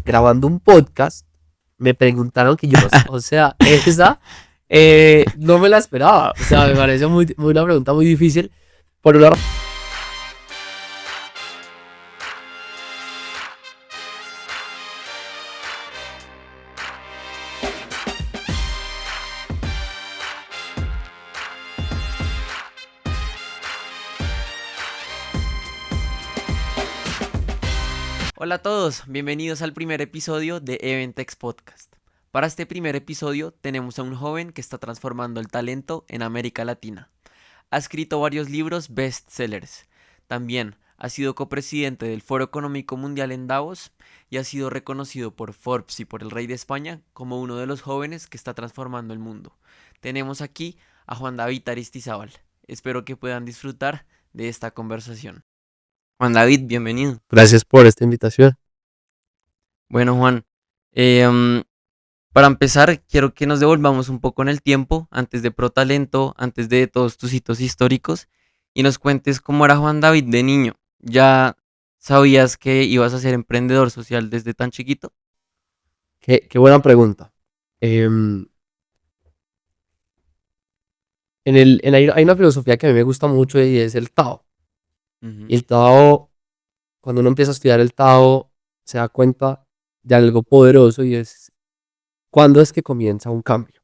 grabando un podcast, me preguntaron que yo, o sea, esa no me la esperaba. O sea, me parece una pregunta muy difícil. Por una Hola a todos, bienvenidos al primer episodio de Eventex Podcast. Para este primer episodio tenemos a un joven que está transformando el talento en América Latina. Ha escrito varios libros bestsellers. También ha sido copresidente del Foro Económico Mundial en Davos y ha sido reconocido por Forbes y por el Rey de España como uno de los jóvenes que está transformando el mundo. Tenemos aquí a Juan David Aristizábal. Espero que puedan disfrutar de esta conversación. Juan David, bienvenido. Gracias por esta invitación. Bueno, Juan, para empezar, quiero que nos devolvamos un poco en el tiempo, antes de ProTalento, antes de todos tus hitos históricos, y nos cuentes cómo era Juan David de niño. ¿Ya sabías que ibas a ser emprendedor social desde tan chiquito? Qué buena pregunta. Em, hay una filosofía que a mí me gusta mucho y es el Tao. Y el Tao, cuando uno empieza a estudiar el Tao, se da cuenta de algo poderoso y es cuándo es que comienza un cambio.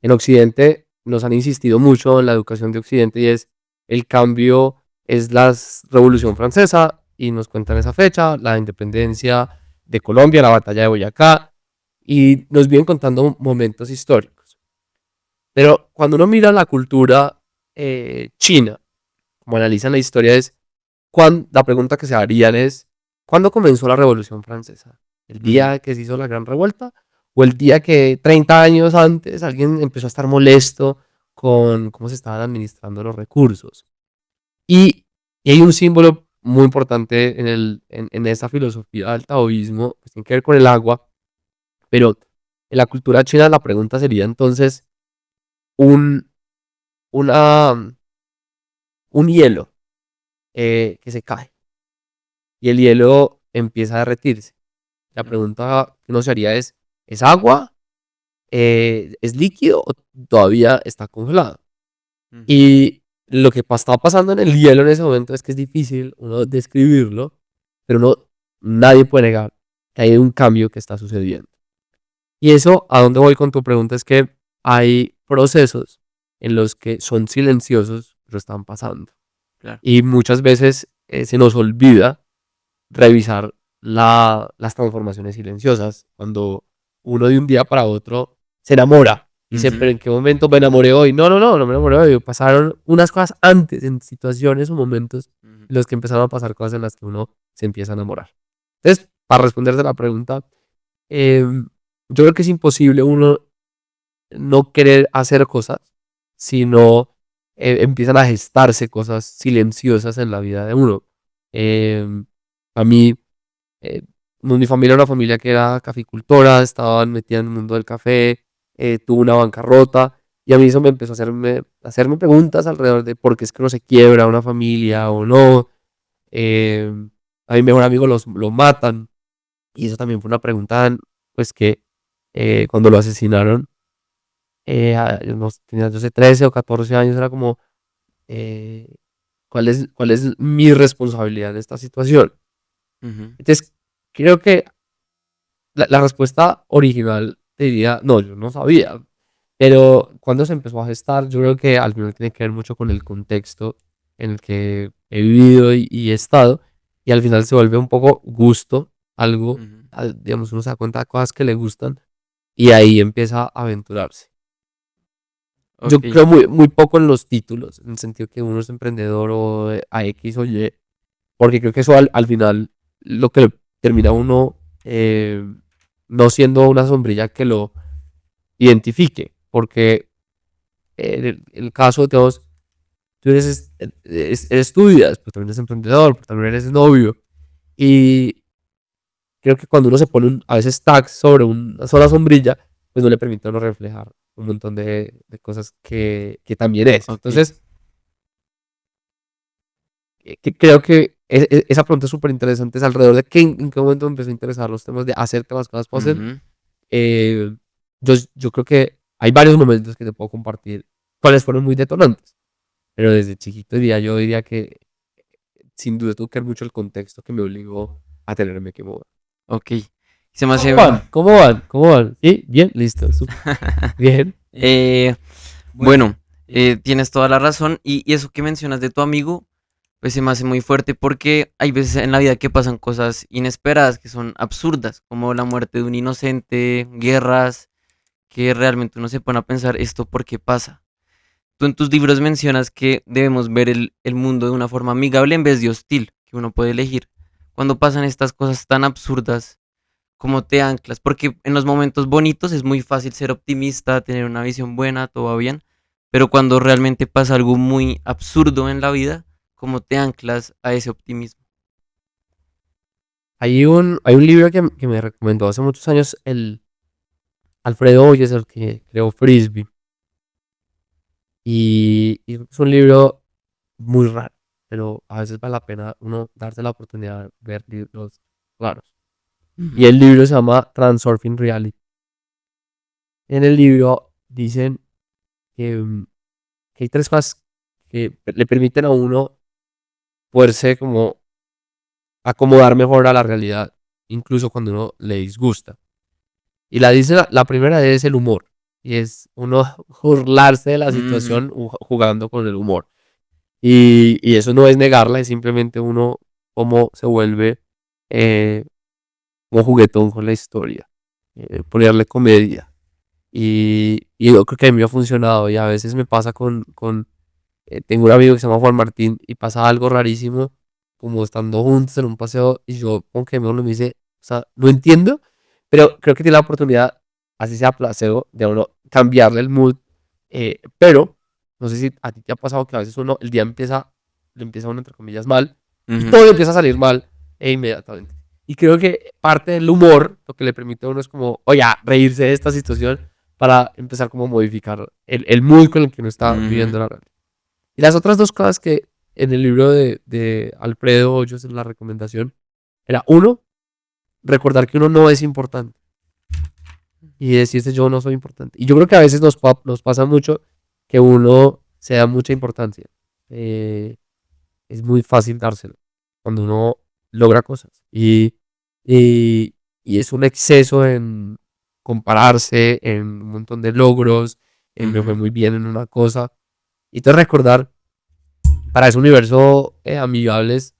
En Occidente nos han insistido mucho en la educación de Occidente y es el cambio es la Revolución Francesa y nos cuentan esa fecha, la independencia de Colombia, la batalla de Boyacá y nos vienen contando momentos históricos. Pero cuando uno mira la cultura china, como analizan la historia, la pregunta que se harían es, ¿cuándo comenzó la Revolución Francesa? ¿El día que se hizo la Gran Revuelta? ¿O el día que 30 años antes alguien empezó a estar molesto con cómo se estaban administrando los recursos? Y hay un símbolo muy importante en esa filosofía del taoísmo, que tiene que ver con el agua, pero en la cultura china la pregunta sería entonces un, una, un hielo que se cae y el hielo empieza a derretirse. La pregunta que uno se haría ¿es agua? ¿Es líquido o todavía está congelado? Y lo que estaba pasando en el hielo en ese momento es que es difícil uno describirlo, pero nadie puede negar que hay un cambio que está sucediendo. Y eso, ¿a dónde voy con tu pregunta? Es que hay procesos en los que son silenciosos, pero están pasando. Claro. Y muchas veces se nos olvida revisar las transformaciones silenciosas. Cuando uno de un día para otro se enamora. Dice, pero ¿en qué momento me enamoré hoy? No me enamoré hoy. Pasaron unas cosas antes, en situaciones o momentos en los que empezaron a pasar cosas en las que uno se empieza a enamorar. Entonces, para responderte la pregunta, yo creo que es imposible uno no querer hacer cosas, sino empiezan a gestarse cosas silenciosas en la vida de uno. A mí, eh, mi familia era una familia que era caficultora, estaban metida en el mundo del café, tuvo una bancarrota y a mí eso me empezó a hacerme preguntas alrededor de por qué es que no se quiebra una familia o no. Eh, a mi mejor amigo lo matan y eso también fue una pregunta, pues que cuando lo asesinaron, tenía yo sé 13 o 14 años, era como, eh, cuál es mi responsabilidad en esta situación? Entonces, creo que la respuesta original te diría, no, yo no sabía. Pero cuando se empezó a gestar, yo creo que al final tiene que ver mucho con el contexto en el que he vivido y he estado. Y al final se vuelve un poco gusto, algo, digamos, uno se da cuenta de cosas que le gustan y ahí empieza a aventurarse. Yo Ok. creo muy poco en los títulos, en el sentido que uno es emprendedor o a X o Y, porque creo que eso al final lo que termina uno no siendo una sombrilla que lo identifique, porque en el caso de todos, tú estudias, pues también eres emprendedor, pues también eres novio, y creo que cuando uno se pone a veces tags sobre una sola sombrilla, pues no le permite a uno reflejar un montón de cosas que también es. Ok. Entonces, creo que esa pregunta es súper interesante, es alrededor de en qué momento me empezó a interesar los temas de hacer temas que las puedo hacer. Ujú. Yo creo que hay varios momentos que te puedo compartir, cuáles fueron muy detonantes, pero desde chiquito yo diría que sin duda tuvo que ver mucho el contexto que me obligó a tenerme que mover. Ok. Se me hace... ¿Cómo van? ¿Cómo van? ¿Cómo van? ¿Sí? Bien, listo, súper. Bien. Bueno, tienes toda la razón y eso que mencionas de tu amigo, pues se me hace muy fuerte porque hay veces en la vida que pasan cosas inesperadas, que son absurdas, como la muerte de un inocente, guerras, que realmente uno se pone a pensar esto por qué pasa. Tú en tus libros mencionas que debemos ver el mundo de una forma amigable en vez de hostil, que uno puede elegir. Cuando pasan estas cosas tan absurdas, ¿cómo te anclas? Porque en los momentos bonitos es muy fácil ser optimista, tener una visión buena, todo va bien, pero cuando realmente pasa algo muy absurdo en la vida, ¿cómo te anclas a ese optimismo? Hay un libro que me recomendó hace muchos años el Alfredo Hoyos, el que creó Frisbee. Y es un libro muy raro, pero a veces vale la pena uno darse la oportunidad de ver libros raros. Y Ujú. el libro se llama Transurfing Reality. En el libro dicen que, que hay tres cosas que le permiten a uno poderse como acomodar mejor a la realidad, incluso cuando uno le disgusta. Y la primera es el humor. Y es uno burlarse de la Ujú. situación jugando con el humor. Y eso no es negarla, es simplemente uno cómo se vuelve eh, como juguetón con la historia. Ponerle comedia. Y yo creo que a mí me ha funcionado. Y a veces me pasa tengo un amigo que se llama Juan Martín y pasa algo rarísimo, como estando juntos en un paseo y yo como que me dice, o sea, no entiendo, pero creo que tiene la oportunidad, así sea placebo, de uno cambiarle el mood, pero no sé si a ti te ha pasado que a veces uno, el día le empieza uno entre comillas mal y Ujú. todo le empieza a salir mal inmediatamente. Y creo que parte del humor, lo que le permite a uno es como, oye, reírse de esta situación para empezar como a modificar el mood con el que uno está Ujú. viviendo la realidad. Y las otras dos cosas que en el libro de Alfredo Hoyos, en la recomendación, era uno, recordar que uno no es importante y decirse yo no soy importante. Y yo creo que a veces nos pasa mucho que uno se da mucha importancia. Eh, es muy fácil dárselo cuando uno logra cosas. Y, y es un exceso en compararse, en un montón de logros, en me fue Ujú. muy bien en una cosa. Y entonces recordar para ese universo amigables,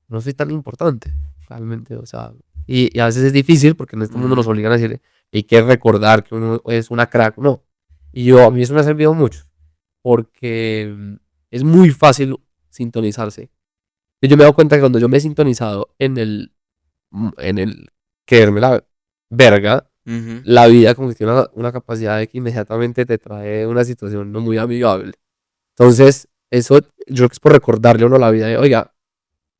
no soy tan importante, realmente, o sea, y a veces es difícil porque en este mundo nos Ujú. obligan a decir, hay que recordar que uno es una crack, no. A mí eso me ha servido mucho, porque es muy fácil sintonizarse. Y yo me he dado cuenta que cuando yo me he sintonizado en el quererme la verga, Ujú. la vida como que tiene una capacidad de que inmediatamente te trae una situación no muy amigable. Entonces, eso yo creo que es por recordarle a uno la vida de, oiga,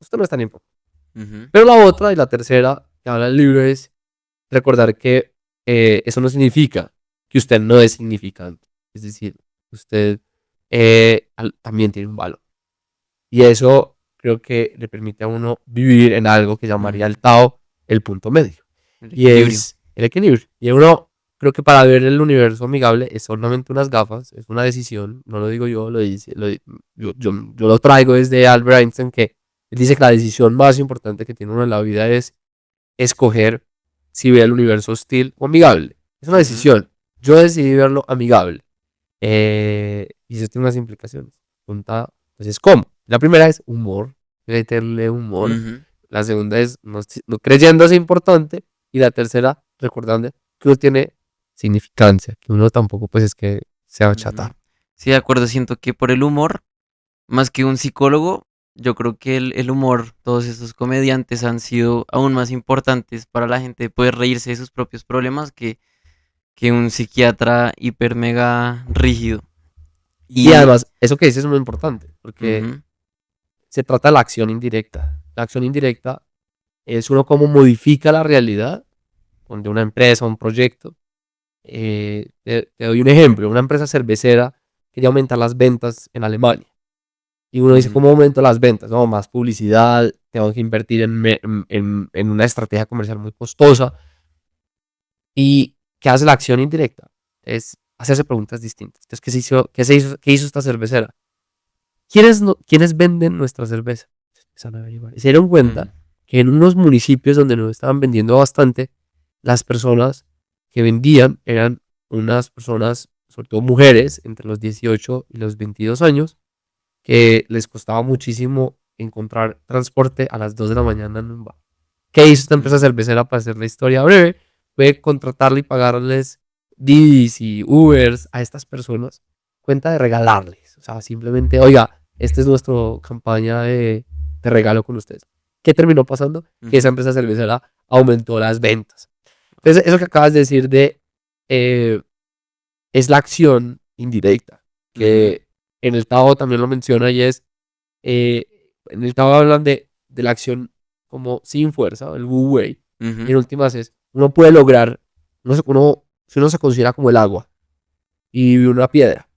esto no es tan importante. Ujú. Pero la otra y la tercera que habla el libro es recordar que eso no significa que usted no es significante. Es decir, usted también tiene un valor. Y eso creo que le permite a uno vivir en algo que llamaría Ujú. el Tao el punto medio. El Y equilibrio. es el equilibrio. Y uno, creo que para ver el universo amigable es solamente unas gafas, es una decisión, no lo digo yo, yo lo traigo desde Albert Einstein, que él dice que la decisión más importante que tiene uno en la vida es escoger si ve el universo hostil o amigable. Es una Ujú. decisión. Yo decidí verlo amigable. Y eso tiene unas implicaciones. Entonces, ¿cómo? La primera es humor, meterle humor. Ujú. La segunda es no creyéndose importante. Y la tercera, recordando que uno tiene significancia, que uno tampoco pues es que sea Ujú. chata. Sí, de acuerdo, siento que por el humor, más que un psicólogo, yo creo que el humor, todos esos comediantes han sido aún más importantes para la gente poder reírse de sus propios problemas que un psiquiatra hiper mega rígido. Y Y además, eso que dices es muy importante, porque ujú. se trata de la acción indirecta. La acción indirecta es uno cómo modifica la realidad de una empresa, un proyecto. Te doy un ejemplo, una empresa cervecera quería aumentar las ventas en Alemania. Y uno dice, Ujú. ¿cómo aumento las ventas? No, más publicidad, tengo que invertir en una estrategia comercial muy costosa. ¿Y qué hace la acción indirecta? Es hacerse preguntas distintas. Entonces, ¿qué hizo esta cervecera? ¿Quiénes venden nuestra cerveza? Empezaron a averiguar. Y se dieron cuenta que en unos municipios donde nos estaban vendiendo bastante, las personas que vendían eran unas personas, sobre todo mujeres, entre los 18 y los 22 años, que les costaba muchísimo encontrar transporte a las 2 de la mañana en un bar. ¿Qué hizo esta empresa cervecera para hacer la historia breve? Fue contratarle y pagarles Didis y Ubers a estas personas, cuenta de regalarles. O sea, simplemente, oiga, esta es nuestra campaña de regalo con ustedes. ¿Qué terminó pasando? Que esa empresa cervecera aumentó las ventas. Entonces, eso que acabas de decir es la acción indirecta, que en el Tao también lo menciona y es, en el Tao hablan de la acción como sin fuerza, el Wu Wei. Y en últimas es, uno puede lograr, si uno se considera como el agua y una piedra,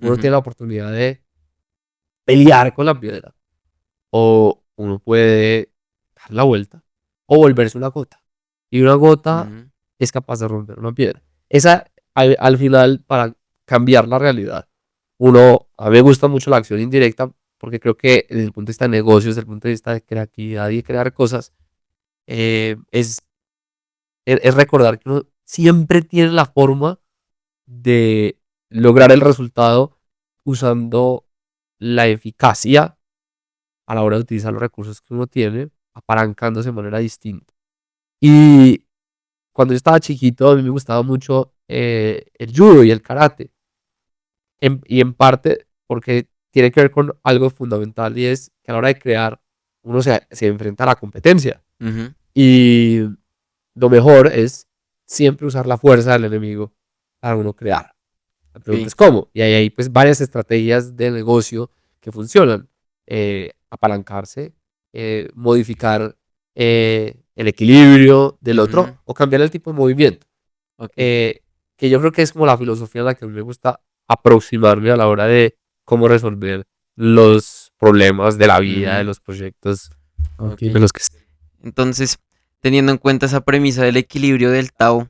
uno tiene la oportunidad de pelear con la piedra, o uno puede dar la vuelta o volverse una gota. Y una gota es capaz de romper una piedra. Esa, al final, para cambiar la realidad, a mí me gusta mucho la acción indirecta porque creo que desde el punto de vista de negocios, desde el punto de vista de creatividad y de crear cosas, es recordar que uno siempre tiene la forma de lograr el resultado usando la eficacia a la hora de utilizar los recursos que uno tiene, apalancándose de manera distinta. Y cuando yo estaba chiquito, a mí me gustaba mucho el judo y el karate. Y en parte porque tiene que ver con algo fundamental, y es que a la hora de crear, uno se enfrenta a la competencia. Y lo mejor es siempre usar la fuerza del enemigo para uno crear. La pregunta es cómo. Y hay pues varias estrategias de negocio que funcionan. Apalancarse, modificar el equilibrio del otro o cambiar el tipo de movimiento. Que yo creo que es como la filosofía en la que a mí me gusta aproximarme a la hora de cómo resolver los problemas de la vida, de los proyectos de los que esté. Entonces, teniendo en cuenta esa premisa del equilibrio del Tao,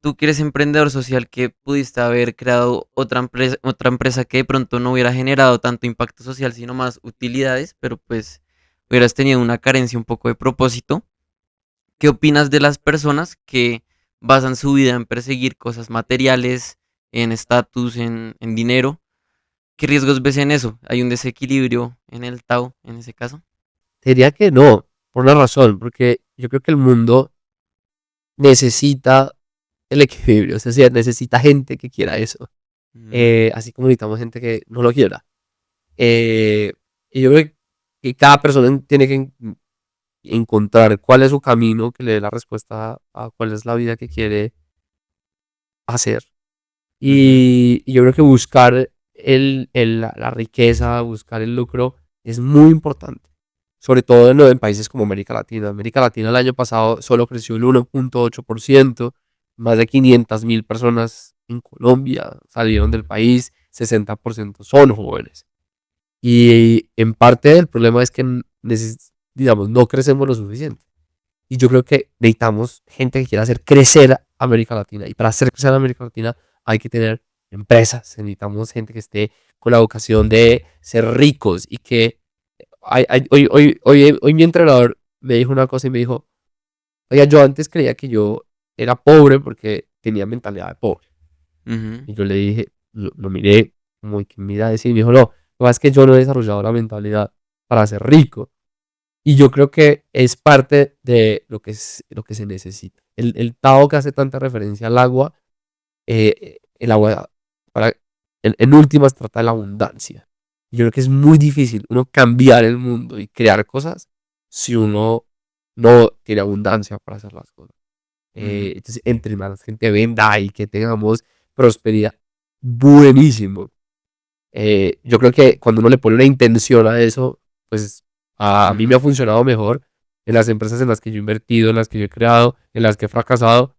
tú que eres emprendedor social, que pudiste haber creado otra empresa que de pronto no hubiera generado tanto impacto social, sino más utilidades, pero pues hubieras tenido una carencia un poco de propósito. ¿Qué opinas de las personas que basan su vida en perseguir cosas materiales, en estatus, en dinero? ¿Qué riesgos ves en eso? ¿Hay un desequilibrio en el Tao en ese caso? Diría que no, por una razón, porque yo creo que el mundo necesita el equilibrio, o sea, necesita gente que quiera eso, así como necesitamos gente que no lo quiera. Y yo creo que cada persona tiene que encontrar cuál es su camino que le dé la respuesta a cuál es la vida que quiere hacer. Y yo creo que buscar la riqueza, buscar el lucro es muy importante, sobre todo en países como América Latina. América Latina el año pasado solo creció el 1.8%, más de 500.000 personas en Colombia salieron del país, 60% son jóvenes. Y en parte el problema es que digamos, no crecemos lo suficiente. Y yo creo que necesitamos gente que quiera hacer crecer América Latina. Y para hacer crecer América Latina hay que tener empresas. Necesitamos gente que esté con la vocación de ser ricos. Y que hoy mi entrenador me dijo una cosa y me dijo, oiga, yo antes creía que yo era pobre porque tenía mentalidad de pobre. Y yo le dije, lo miré como que mira decir, y me dijo, no, lo que pasa es que yo no he desarrollado la mentalidad para ser rico. Y yo creo que es parte de lo que se necesita. El Tao que hace tanta referencia al agua, el agua, en últimas, trata de la abundancia. Y yo creo que es muy difícil uno cambiar el mundo y crear cosas si uno no tiene abundancia para hacer las cosas. Entonces, entre más gente venda y que tengamos prosperidad, buenísimo. Yo creo que cuando uno le pone una intención a eso, pues a mí me ha funcionado mejor en las empresas en las que yo he invertido, en las que yo he creado, en las que he fracasado.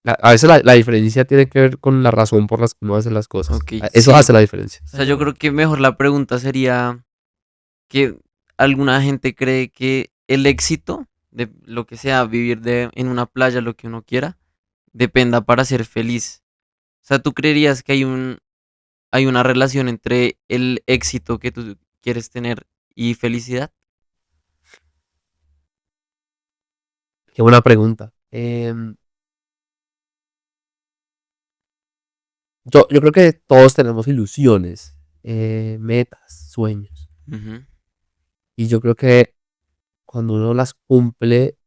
A veces la diferencia tiene que ver con la razón por la que uno hace las cosas. Eso Sí. hace la diferencia. O sea, yo creo que mejor la pregunta sería que alguna gente cree que el éxito de lo que sea, vivir en una playa, lo que uno quiera, dependa para ser feliz. O sea, ¿tú creerías que hay una relación entre el éxito que tú quieres tener y felicidad? Qué buena pregunta. Yo creo que todos tenemos ilusiones, metas, sueños. Ujú, Y yo creo que cuando uno las cumple,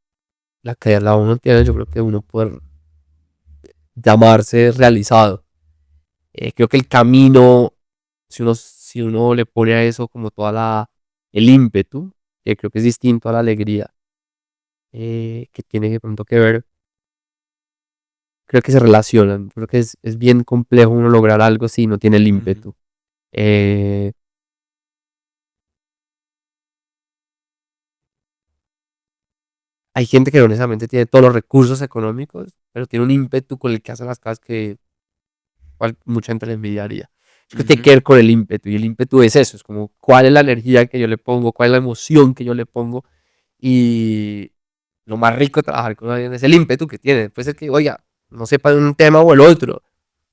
la que la uno tiene, yo creo que uno puede llamarse realizado. Creo que el camino, si uno le pone a eso como el ímpetu, que creo que es distinto a la alegría, que tiene de pronto que ver, creo que se relacionan. Creo que es bien complejo uno lograr algo si no tiene el ujú, ímpetu. Eh, Hay gente que no necesariamente tiene todos los recursos económicos, pero tiene un ímpetu con el que hace las cosas que mucha gente le envidiaría. Yo creo que tiene ujú, que ver con el ímpetu, y el ímpetu es eso, es como cuál es la energía que yo le pongo, cuál es la emoción que yo le pongo, y lo más rico de trabajar con alguien es el ímpetu que tiene. Puede ser que, oiga, no sepa de un tema o el otro,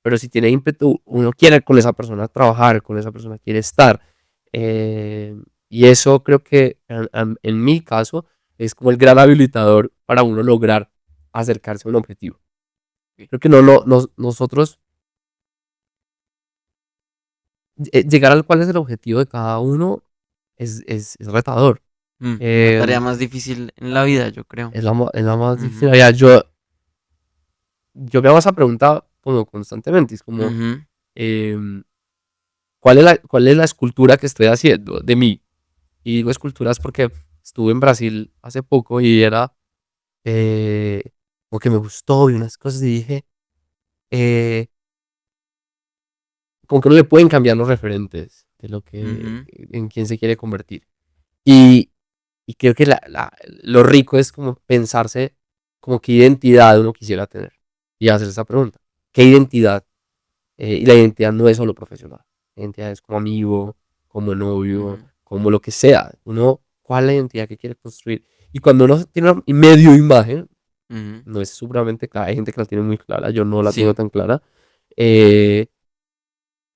pero si tiene ímpetu, uno quiere con esa persona trabajar, con esa persona quiere estar. Eh, y eso creo que en mi caso es como el gran habilitador para uno lograr acercarse a un objetivo. ok, Creo que nosotros llegar al cuál es el objetivo de cada uno es retador. la Eh, tarea más difícil en la vida, yo creo. es la más difícil. Ujú, Ya, yo me hago esa pregunta como constantemente. Es como, ujú, em, ¿cuál es la escultura que estoy haciendo de mí? Y digo esculturas porque estuve en Brasil hace poco y era eh, como que me gustó y unas cosas y dije, eh, como que no le pueden cambiar los referentes de ujú, en quién se quiere convertir. Y, y creo que lo rico es como pensarse como qué identidad uno quisiera tener y hacer esa pregunta. ¿Qué identidad? Y la identidad no es solo profesional. La identidad es como amigo, como novio, ujú, como lo que sea. ¿Cuál es la identidad que quiere construir? Y cuando uno tiene una medio imagen, ujú. no es seguramente clara. Hay gente que la tiene muy clara, yo no la tengo Sí. tan clara. eh,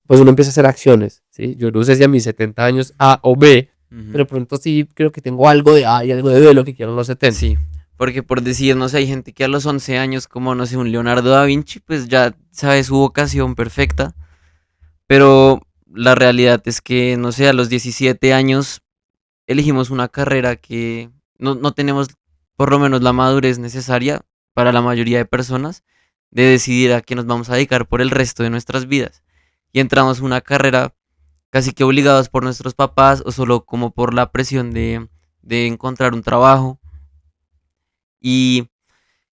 pues uno empieza a hacer acciones, ¿sí? Yo no sé si a mis 70 años A o B, Ujú. pero pronto sí creo que tengo algo de A y algo de B, lo que quiero en los 70. Sí, porque por decir, no sé, hay gente que a los 11 años, como no sé, un Leonardo da Vinci, pues ya sabe su vocación perfecta, pero la realidad es que, no sé, a los 17 años elegimos una carrera que no tenemos por lo menos la madurez necesaria para la mayoría de personas de decidir a qué nos vamos a dedicar por el resto de nuestras vidas. Y entramos a una carrera casi que obligados por nuestros papás o solo como por la presión de encontrar un trabajo. Y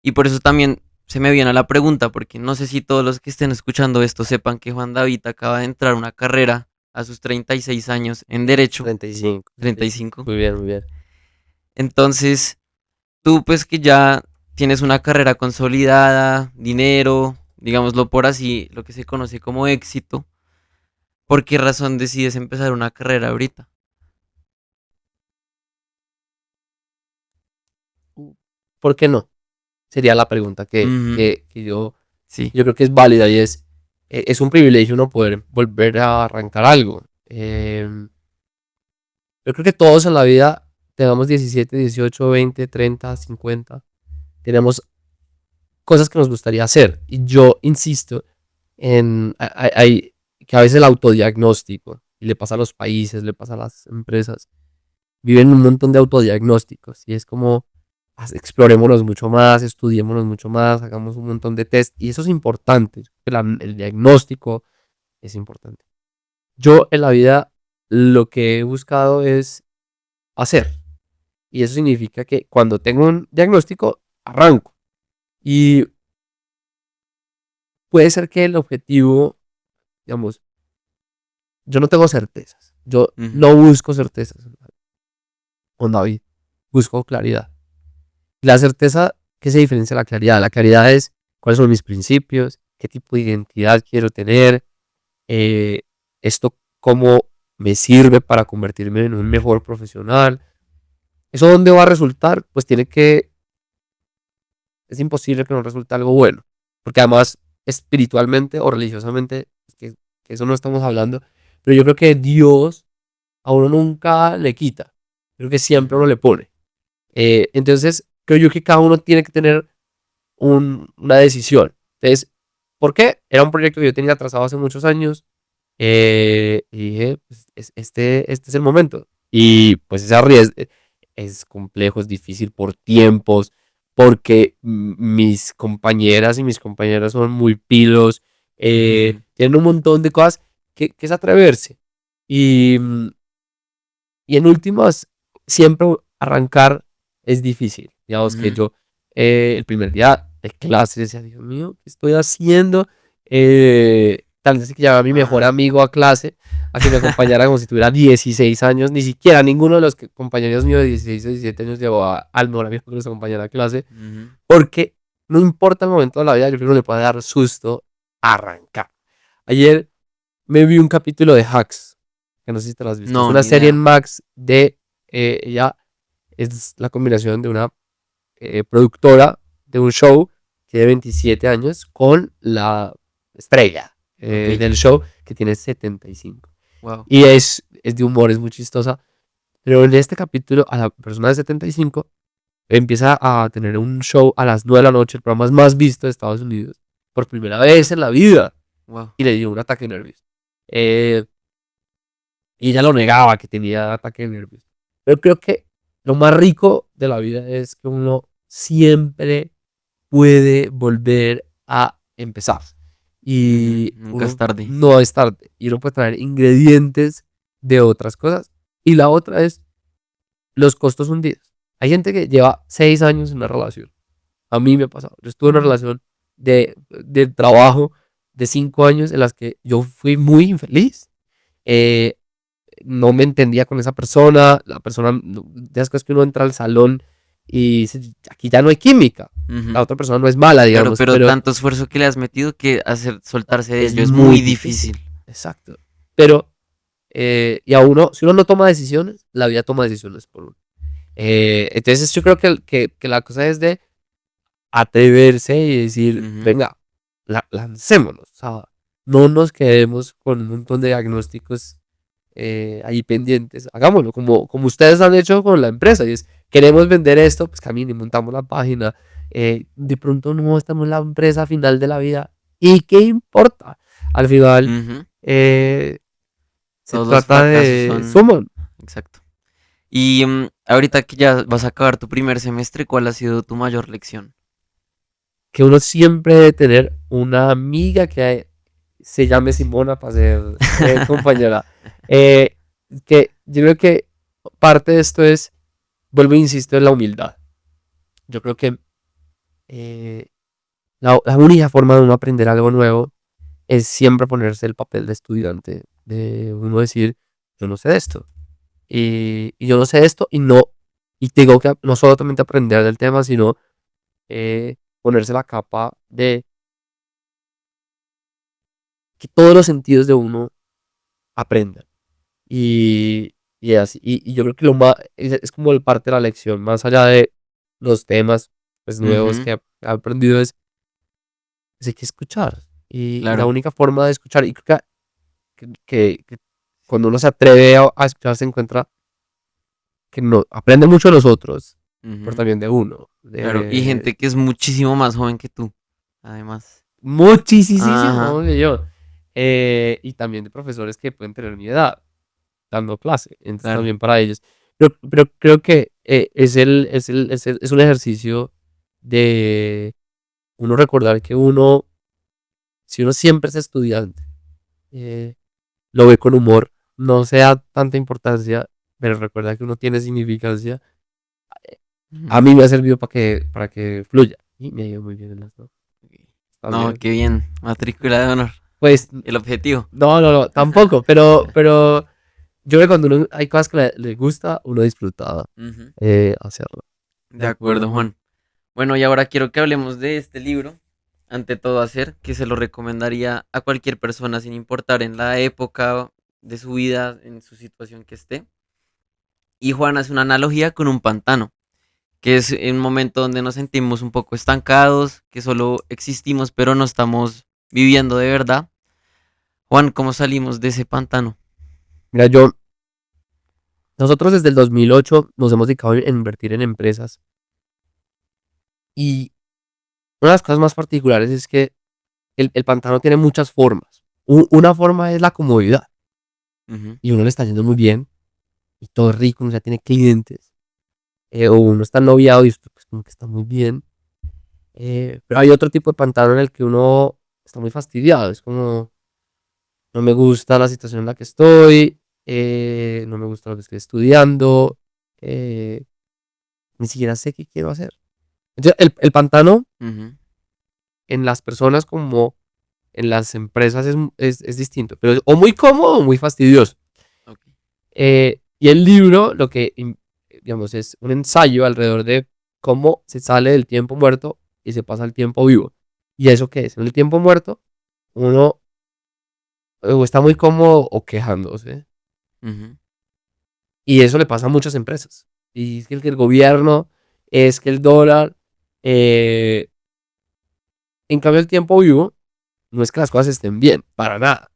Y por eso también se me viene a la pregunta, porque no sé si todos los que estén escuchando esto sepan que Juan David acaba de entrar a una carrera a sus 36 años en Derecho, 35, 35. 35. Muy bien, muy bien. Entonces, tú pues que ya tienes una carrera consolidada, dinero, digámoslo por así, lo que se conoce como éxito, ¿por qué razón decides empezar una carrera ahorita? ¿Por qué no? Sería la pregunta que, Ujú, que, que yo, sí. yo creo que es válida y es un privilegio uno poder volver a arrancar algo. Yo creo que todos en la vida, tengamos 17, 18, 20, 30, 50, tenemos cosas que nos gustaría hacer. Y yo insisto que a veces el autodiagnóstico, y le pasa a los países, le pasa a las empresas, viven un montón de autodiagnósticos. Y es como, explorémonos mucho más, estudiémonos mucho más, hagamos un montón de test. Y eso es importante. El diagnóstico es importante. Yo en la vida lo que he buscado es hacer. Y eso significa que cuando tengo un diagnóstico, arranco. Y puede ser que el objetivo, digamos, yo no tengo certezas. Yo Ujú, no busco certezas con David. Busco claridad. La certeza, ¿qué se diferencia de la claridad? La claridad es cuáles son mis principios, qué tipo de identidad quiero tener, esto cómo me sirve para convertirme en un mejor profesional, ¿Eso dónde va a resultar? Pues es imposible que no resulte algo bueno, porque además espiritualmente o religiosamente, que eso no estamos hablando, pero yo creo que Dios a uno nunca le quita, creo que siempre uno Ujú. le pone. Entonces, creo yo que cada uno tiene que tener una decisión. Entonces, ¿por qué? Era un proyecto que yo tenía trazado hace muchos años y dije, pues, este es el momento. Y pues es complejo, es difícil por tiempos, porque mis compañeras y mis compañeros son muy pilos, Ujú. tienen un montón de cosas que es atreverse. Y, y en últimas, siempre arrancar es difícil. Digamos que Ujú. yo el primer día de clase decía, Dios mío, ¿qué estoy haciendo? Tal vez que llamaba a mi mejor Ajá. amigo a clase a que me acompañara como si tuviera 16 años. Ni siquiera ninguno de los compañeros míos de 16 o 17 años llevó al mejor amigo que nos acompañara a clase. Ujú. Porque no importa el momento de la vida, yo creo que uno le puede dar susto arrancar. Ayer me vi un capítulo de Hacks, que no sé si te lo has visto. Es No, una ni serie en idea. Max de ella es la combinación de una productora de un show que tiene 27 años con la estrella Ok. del show que tiene 75. Wow. Y es de humor, es muy chistosa. Pero en este capítulo, a la persona de 75 empieza a tener un show a las 9 de la noche, el programa más visto de Estados Unidos, por primera vez en la vida. Wow. Y le dio un ataque de nervios. Eh, y ella lo negaba que tenía ataque de nervios. Pero creo que lo más rico de la vida es que uno siempre puede volver a empezar. Ujú. Y Nunca es uno tarde. no es tarde. Y uno puede traer ingredientes de otras cosas. Y la otra es los costos hundidos. Hay gente que lleva 6 años en una relación. A mí me ha pasado. Yo estuve en una relación de trabajo de 5 años en las que yo fui muy infeliz. Eh, no me entendía con esa persona, la persona, de esas cosas que uno entra al salón y dice, aquí ya no hay química, la Ujú. otra persona no es mala, Claro, digamos, pero pero tanto esfuerzo que le has metido que hacer soltarse de es ello es muy muy difícil, difícil. exacto. Pero, y a uno, si uno no toma decisiones, la vida toma decisiones por uno. Entonces yo creo que la cosa es de atreverse y decir, Ujú. venga, lancémonos, o sea, no nos quedemos con un montón de diagnósticos ahí pendientes. Hagámoslo como ustedes han hecho con la empresa. Y es, queremos vender esto, pues camine, montamos la página. De pronto no estamos en la empresa final de la vida. ¿Y qué importa? Al final Ujú. eh, se Todos los trata fracasos de son... suman. Exacto. Y ahorita que ya vas a acabar tu primer semestre, ¿cuál ha sido tu mayor lección? Que uno siempre debe tener una amiga que se llame Simona para ser compañera. Eh, que yo creo que parte de esto es, vuelvo e insisto, en la humildad. Yo creo que eh, la única forma de uno aprender algo nuevo es siempre ponerse el papel de estudiante, de uno decir, yo no sé de esto, y yo no sé de esto, y no, y tengo que no solamente aprender del tema, sino ponerse la capa de que todos los sentidos de uno aprendan. Y así, y yo creo que lo más, es como el parte de la lección, más allá de los temas pues, nuevos Ujú. que he aprendido es hay que escuchar. Y la Claro. única forma de escuchar, y creo que cuando uno se atreve a escuchar, se encuentra que no, aprende mucho de los otros, pero Ujú. también de uno. Claro. Y De gente que es muchísimo más joven que tú, además. muchísimo Ajá. que yo. Y también de profesores que pueden tener mi edad dando clase. Entonces Claro. también para ellos. Pero creo que es un ejercicio de uno recordar que uno, si uno siempre es estudiante, eh, lo ve con humor, no sea tanta importancia, pero recuerda que uno tiene significancia. A Ujú. mí me ha servido para que fluya. Y me ha ido muy bien en las dos. Ok. No, También. qué bien. Matrícula de honor. Pues, El objetivo. no, tampoco, pero yo creo que cuando uno, hay cosas que le gusta, uno disfruta Ujú. hacerlo. De De acuerdo, acuerdo, Juan. Juan. Bueno, y ahora quiero que hablemos de este libro. Ante todo hacer, que se lo recomendaría a cualquier persona sin importar en la época de su vida, en su situación que esté. Y Juan hace una analogía con un pantano, que es un momento donde nos sentimos un poco estancados, que solo existimos pero no estamos viviendo de verdad. Juan, ¿cómo salimos de ese pantano? Mira, nosotros desde el 2008 nos hemos dedicado a invertir en empresas y una de las cosas más particulares es que el pantano tiene muchas formas. Una forma es la comodidad Ujú. y uno le está yendo muy bien y todo es rico, uno ya tiene clientes, o uno está noviado y esto pues como que está muy bien. Pero hay otro tipo de pantano en el que uno está muy fastidiado, es como no me gusta la situación en la que estoy, no me gusta lo que estoy estudiando, eh, ni siquiera sé qué quiero hacer. Entonces, el pantano Ujú. en las personas como en las empresas es distinto, pero es o muy cómodo o muy fastidioso. Ok. Y el libro, digamos, es un ensayo alrededor de cómo se sale del tiempo muerto y se pasa al tiempo vivo. ¿Y eso qué es? En el tiempo muerto, uno o está muy cómodo o quejándose. Ujú. Y eso le pasa a muchas empresas. Y es que el gobierno, es que el dólar. eh, en cambio, el tiempo vivo no es que las cosas estén bien, para nada.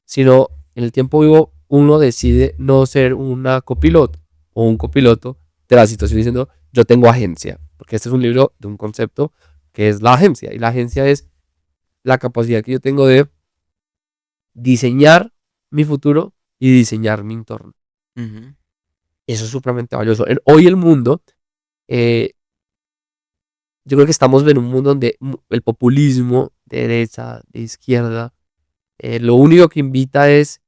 Sino en el tiempo vivo uno decide no ser una copiloto o un copiloto de la situación diciendo yo tengo agencia. Porque este es un libro de un concepto que es la agencia. Y la agencia es la capacidad que yo tengo de diseñar mi futuro y diseñar mi entorno. Ujú. Eso es supremamente valioso. Hoy el mundo, eh, yo creo que estamos en un mundo donde el populismo de derecha, de izquierda, lo único que invita es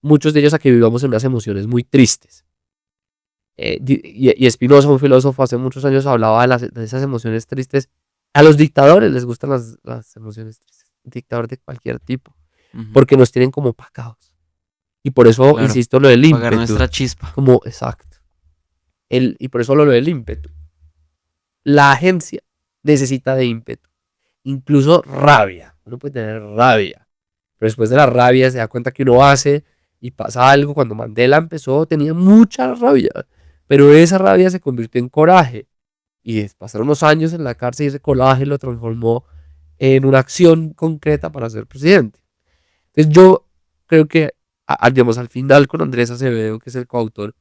muchos de ellos a que vivamos en unas emociones muy tristes. Y Spinoza, un filósofo, hace muchos años hablaba de esas emociones tristes. A los dictadores les gustan las emociones tristes. Un dictador de cualquier tipo. Ujú. Porque nos tienen como pagados. Y por eso, Claro, insisto, lo del apagar ímpetu. nuestra chispa. Como, exacto. Y por eso lo del ímpetu. La agencia necesita de ímpetu. Incluso rabia. Uno puede tener rabia. Pero después de la rabia se da cuenta que uno hace y pasa algo. Cuando Mandela empezó tenía mucha rabia. Pero esa rabia se convirtió en coraje. Y pasaron unos años en la cárcel y ese coraje lo transformó en una acción concreta para ser presidente. Entonces yo creo que, digamos, al final con Andrés Acevedo, que es el coautor,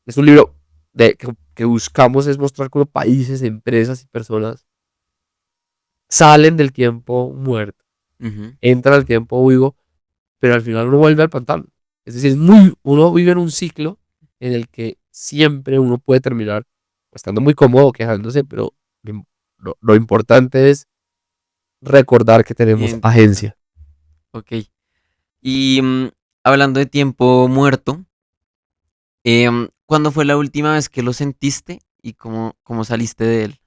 es un libro que buscamos es mostrar cómo países, empresas y personas salen del tiempo muerto, Ujú. entran al tiempo vivo, pero al final uno vuelve al pantano. Es decir, uno vive en un ciclo en el que siempre uno puede terminar estando muy cómodo, quejándose, pero lo importante es recordar que tenemos Identificar. agencia. Ok. Y hablando de tiempo muerto, ¿cuándo fue la última vez que lo sentiste y cómo saliste de él?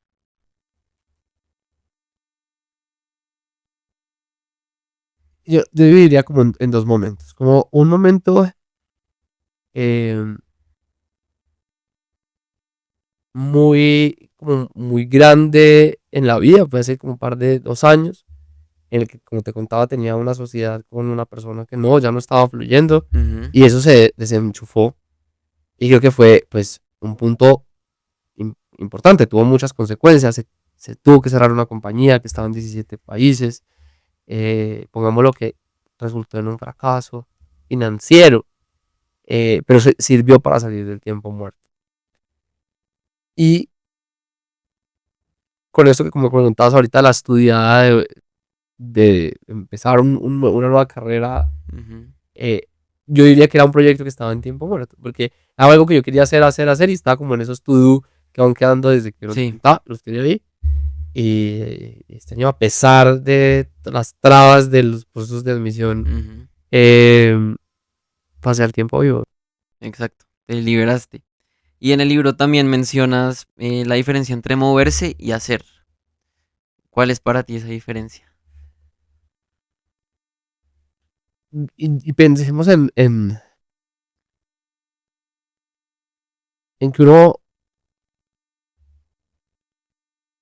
Yo dividiría como en dos momentos. Como un momento eh, como muy grande en la vida, puede ser como un par de 2 años, en el que, como te contaba, tenía una sociedad con una persona que no, ya no estaba fluyendo Ujú. y eso se desenchufó y creo que fue pues un punto importante, tuvo muchas consecuencias, se tuvo que cerrar una compañía que estaba en 17 países, pongámoslo que resultó en un fracaso financiero, pero sirvió para salir del tiempo muerto. Y con esto que como preguntabas ahorita, la estudiada de empezar una nueva carrera, Ujú. eh, yo diría que era un proyecto que estaba en tiempo muerto, porque era algo que yo quería hacer, y estaba como en esos to-do que van quedando desde que uno Sí, los tenía ahí. Y este año, a pesar de las trabas de los procesos de admisión, ujú, eh, pasé al tiempo vivo. exacto, te liberaste. Y en el libro también mencionas la diferencia entre moverse y hacer. ¿Cuál es para ti esa diferencia? Y pensemos en que uno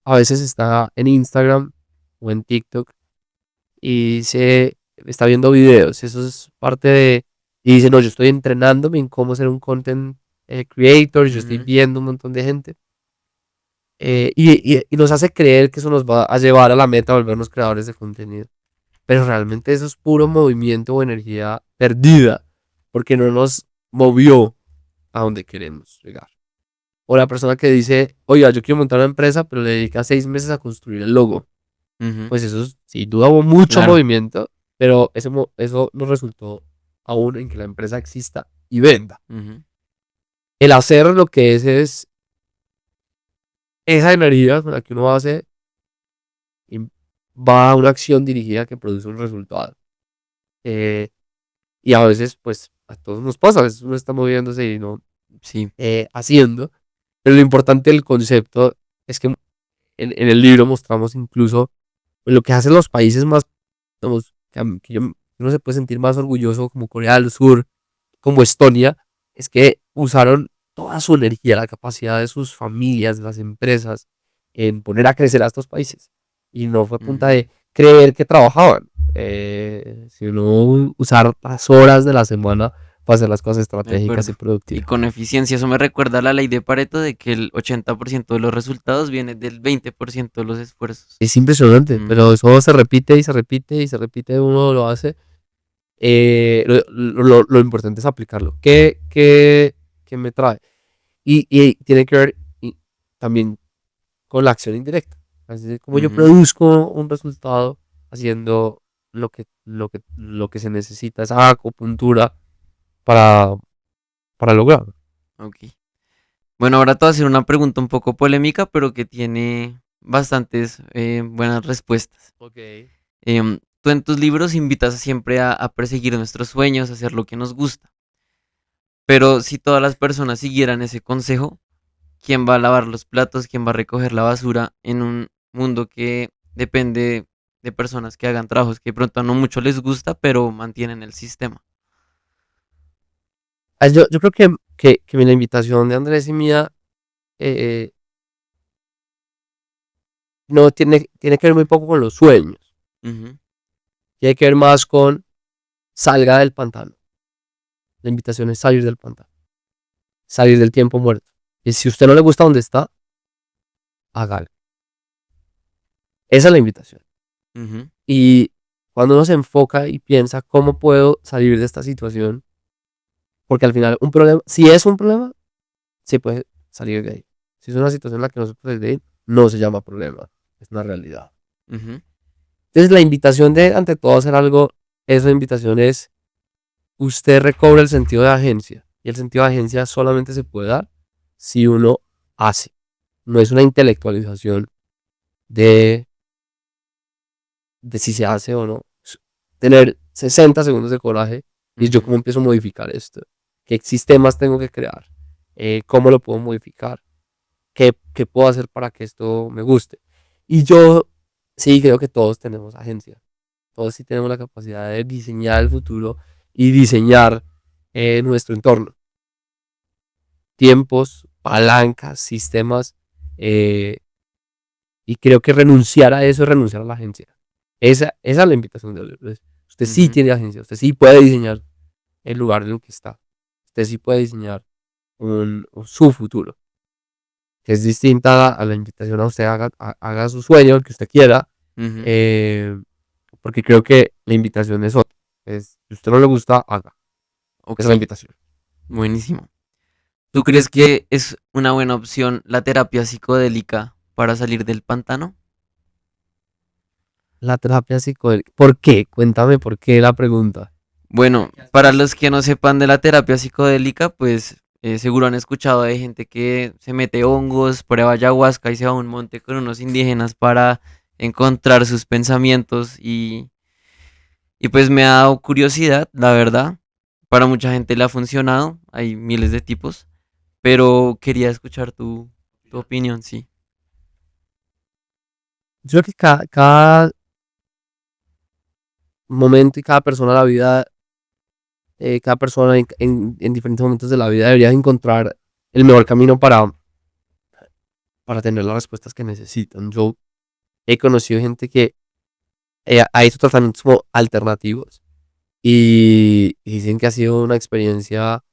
a veces está en Instagram o en TikTok y está viendo videos. Eso es parte de. Y dice, no, yo estoy entrenándome en cómo hacer un content creators, yo estoy viendo un montón de gente. Y nos hace creer que eso nos va a llevar a la meta de volvernos creadores de contenido. Pero realmente eso es puro movimiento o energía perdida, porque no nos movió a donde queremos llegar. O la persona que dice, oiga, yo quiero montar una empresa, pero le dedica 6 meses a construir el logo. Pues eso sin duda hubo mucho movimiento, pero eso no resultó aún en que la empresa exista y venda. El hacer lo que es esa energía con la que uno hace y va a una acción dirigida que produce un resultado. Y a veces, pues, a todos nos pasa, a veces uno está moviéndose y no haciendo. Pero lo importante del concepto es que en el libro mostramos incluso lo que hacen los países más, digamos, que uno se puede sentir más orgulloso, como Corea del Sur, como Estonia, es que usaron toda su energía, la capacidad de sus familias, de las empresas, en poner a crecer a estos países. Y no fue a punta de creer que trabajaban, sino usar las horas de la semana para hacer las cosas estratégicas y productivas. Y con eficiencia, eso me recuerda a la ley de Pareto de que el 80% de los resultados viene del 20% de los esfuerzos. Es impresionante, pero eso se repite y se repite y se repite, uno lo hace. Lo importante es aplicarlo. ¿Qué me trae? Y tiene que ver también con la acción indirecta. Así como yo produzco un resultado haciendo lo que se necesita, esa acupuntura para lograrlo. Ok. Bueno, ahora te voy a hacer una pregunta un poco polémica, pero que tiene bastantes buenas respuestas. Tú en tus libros invitas siempre a perseguir nuestros sueños, a hacer lo que nos gusta. Pero si todas las personas siguieran ese consejo, ¿quién va a lavar los platos? ¿Quién va a recoger la basura en un mundo que depende de personas que hagan trabajos que de pronto no mucho les gusta, pero mantienen el sistema? Yo creo que la invitación de Andrés y mía no tiene que ver muy poco con los sueños. Tiene que ver más con salga del pantano. La invitación es salir del pantano. Salir del tiempo muerto. Y si a usted no le gusta donde está, hágalo. Esa es la invitación. Y cuando uno se enfoca y piensa cómo puedo salir de esta situación, porque al final un problema, si es un problema, se puede salir de ahí. Si es una situación en la que no se puede salir de ahí, no se llama problema, es una realidad. Entonces la invitación de ante todo hacer algo, esa invitación es usted recobra el sentido de agencia. Y el sentido de agencia solamente se puede dar si uno hace. No es una intelectualización de si se hace o no. Tener 60 segundos de coraje y yo cómo empiezo a modificar esto. ¿Qué sistemas tengo que crear? ¿Cómo lo puedo modificar? ¿Qué puedo hacer para que esto me guste? Y yo sí creo que todos tenemos agencia. Todos sí tenemos la capacidad de diseñar el futuro y diseñar nuestro entorno. Tiempos, palancas, sistemas. Y creo que renunciar a eso es renunciar a la agencia. Esa es la invitación de hoy. Usted sí tiene agencia. Usted sí puede diseñar el lugar en el que está. Usted sí puede diseñar su futuro. Que es distinta a la invitación a usted haga su sueño, el que usted quiera. Porque creo que la invitación es otra. Si a usted no le gusta, haga. Esa es la invitación. Buenísimo. ¿Tú crees que es una buena opción la terapia psicodélica para salir del pantano? La terapia psicodélica. ¿Por qué? Cuéntame por qué la pregunta. Bueno, para los que no sepan de la terapia psicodélica, pues seguro han escuchado de gente que se mete hongos, prueba ayahuasca y se va a un monte con unos indígenas para encontrar sus pensamientos y pues me ha dado curiosidad, la verdad. Para mucha gente le ha funcionado, hay miles de tipos, pero quería escuchar tu opinión, sí. Yo creo que cada momento y cada persona de la vida, cada persona en diferentes momentos de la vida debería encontrar el mejor camino para tener las respuestas que necesitan. Yo he conocido gente que ha hecho tratamientos como alternativos y dicen que ha sido una experiencia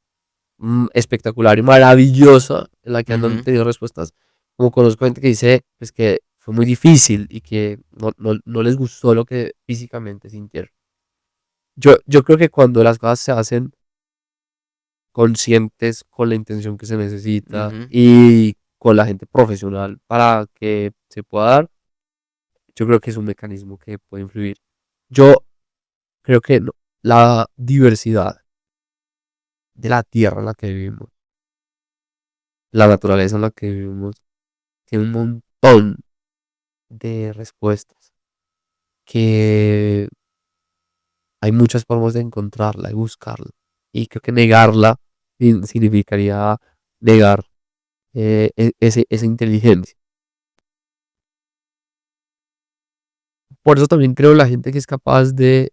espectacular y maravillosa en la que han Ujú, tenido respuestas. Como conozco gente que dice pues, que fue muy difícil y que no les gustó lo que físicamente sintieron. Yo creo que cuando las cosas se hacen conscientes con la intención que se necesita ujú, y con la gente profesional para que se pueda dar, yo creo que es un mecanismo que puede influir. Yo creo que la diversidad de la tierra en la que vivimos, la naturaleza en la que vivimos, tiene un montón de respuestas que hay muchas formas de encontrarla y buscarla. Y creo que negarla significaría negar esa inteligencia. Por eso también creo la gente que es capaz de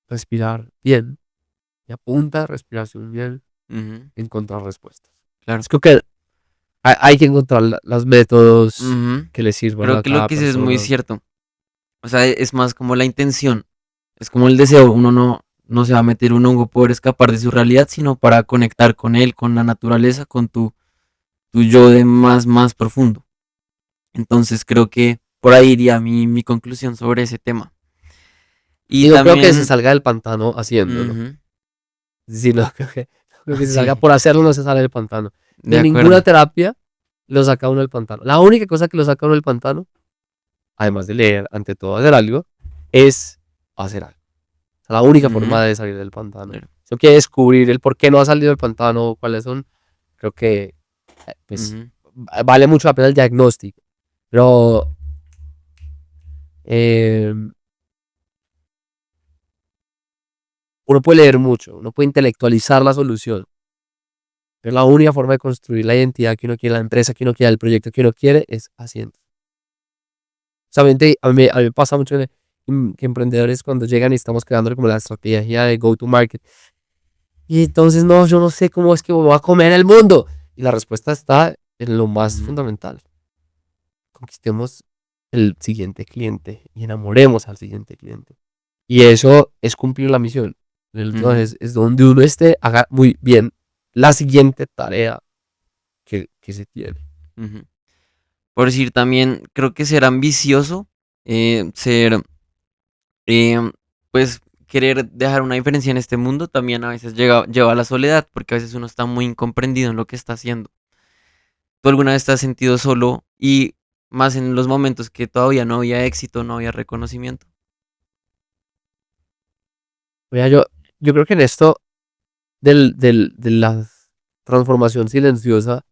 respirar bien y apunta a respiración bien, ujú, encontrar respuestas. claro. Es creo que hay que encontrar los métodos Ujú. que le sirvan Creo a que lo cada que dices es muy persona. cierto. O sea, es más como la intención. Es como el deseo. Uno no se va a meter un hongo por escapar de su realidad, sino para conectar con él, con la naturaleza, con tu yo de más profundo. Entonces creo que por ahí iría mi conclusión sobre ese tema. Y Y no creo que se también, salga del pantano haciéndolo. ujú, Es decir, no creo que se salga sí, por hacerlo, no se sale del pantano. de De ninguna acuerdo. terapia lo saca uno del pantano. La única cosa que lo saca uno del pantano, además de leer, ante todo hacer algo, es hacer algo. La única Ujú, forma de salir del pantano. claro, Si uno quiere descubrir el por qué no ha salido del pantano, cuáles son, creo que pues ujú, vale mucho la pena el diagnóstico. Pero eh, uno puede leer mucho, uno puede intelectualizar la solución. Pero la única forma de construir la identidad que uno quiere, la empresa que uno quiere, el proyecto que uno quiere, es haciendo. Solamente a mí me pasa mucho que emprendedores cuando llegan y estamos creando como la estrategia de go to market. Y entonces, no, yo no sé cómo es que me voy a comer el mundo. Y la respuesta está en lo más ujú, fundamental. Conquistemos el siguiente cliente y enamoremos al siguiente cliente. Y eso es cumplir la misión. ujú, Entonces, es donde uno esté, haga muy bien la siguiente tarea que se tiene. ujú. Por decir también, creo que ser ambicioso, ser, em, pues, querer dejar una diferencia en este mundo también a veces lleva a la soledad, porque a veces uno está muy incomprendido en lo que está haciendo. ¿Tú alguna vez te has sentido solo y más en los momentos que todavía no había éxito, no había reconocimiento? Mira, yo creo que en esto de la transformación silenciosa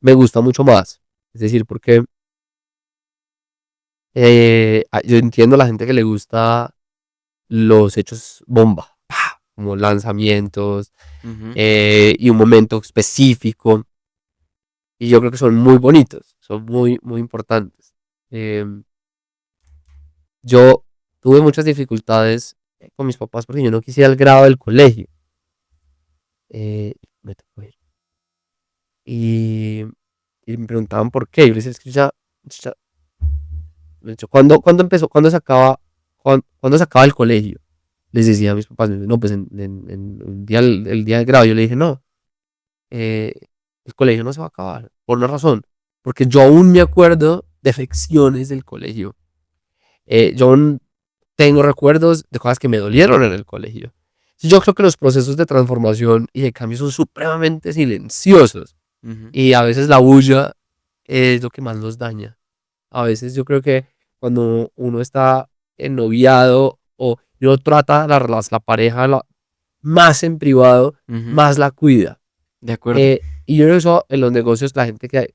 me gusta mucho más. Es decir, porque yo entiendo a la gente que le gusta los hechos bomba, ¡pah! Como lanzamientos Ujú, y un momento específico. Y yo creo que son muy bonitos, son muy, muy importantes. Em, yo tuve muchas dificultades con mis papás porque yo no quisiera el grado del colegio. Me tocó ir. Y, y me preguntaban por qué. Yo les decía, es que ya de hecho, ¿cuándo empezó? ¿Cuándo se acaba el colegio? Les decía a mis papás, no, pues en el día del grado. Yo le dije, no, eh, el colegio no se va a acabar, por una razón. Porque yo aún me acuerdo de afecciones del colegio. Yo aún tengo recuerdos de cosas que me dolieron en el colegio. Yo creo que los procesos de transformación y de cambio son supremamente silenciosos. ujú, Y a veces la bulla es lo que más nos daña. A veces yo creo que cuando uno está ennoviado o uno trata la pareja más en privado, ujú, más la cuida. de acuerdo. Y yo creo que eso en los negocios, la gente que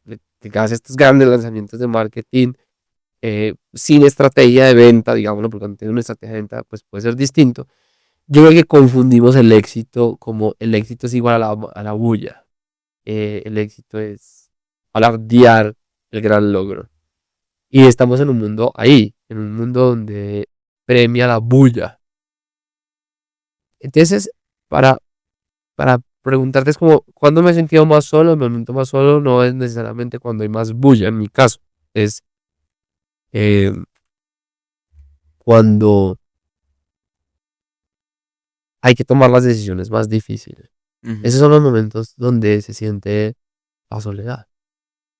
hace estos grandes lanzamientos de marketing sin estrategia de venta, digámoslo, porque cuando tiene una estrategia de venta, pues puede ser distinto. Yo creo que confundimos el éxito como el éxito es igual a la bulla. El éxito es alardear el gran logro. Y estamos en un mundo ahí, en un mundo donde premia la bulla. Entonces, para, para preguntarte es como, ¿cuándo me he sentido más solo? El momento más solo no es necesariamente cuando hay más bulla, en mi caso. Es eh, cuando hay que tomar las decisiones más difíciles. Esos son los momentos donde se siente la soledad,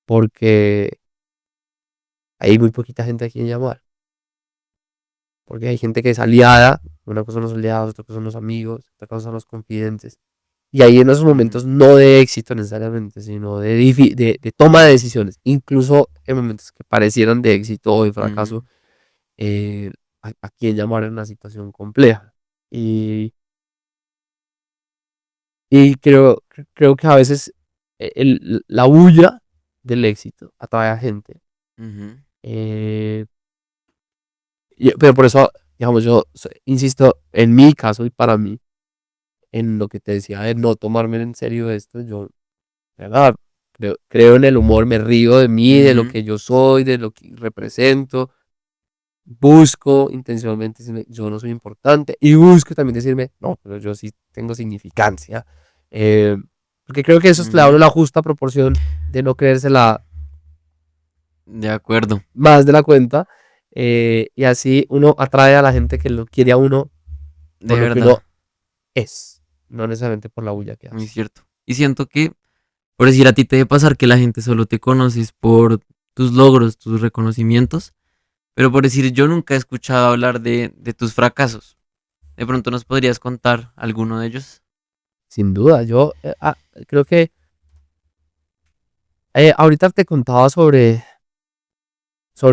porque hay muy poquita gente a quien llamar, porque hay gente que es aliada, una cosa son los aliados, otra cosa son los amigos, otra cosa son los confidentes, y ahí en esos momentos no de éxito necesariamente, sino de toma de decisiones, incluso en momentos que parecieran de éxito o de fracaso, eh, a quien llamar en una situación compleja. Y, y creo que a veces la bulla del éxito atrae a gente. Eh, pero por eso, digamos, insisto, en mi caso y para mí, en lo que te decía de no tomarme en serio esto, yo, ¿verdad? Creo en el humor, me río de mí, de lo que yo soy, de lo que represento. Busco intencionalmente decirme, yo no soy importante. Y busco también decirme, no, pero yo sí tengo significancia. Eh, porque creo que eso le da a uno la justa proporción de no creérsela De acuerdo. más de la cuenta. Y así uno atrae a la gente que lo quiere a uno por De lo que verdad. uno es, no necesariamente por la bulla que Muy hace. cierto. Y siento que, por decir, a ti te debe pasar que la gente solo te conoces por tus logros, tus reconocimientos, pero por decir, yo nunca he escuchado hablar de tus fracasos. De pronto nos podrías contar alguno de ellos. Sin duda, yo creo que ahorita te contaba sobre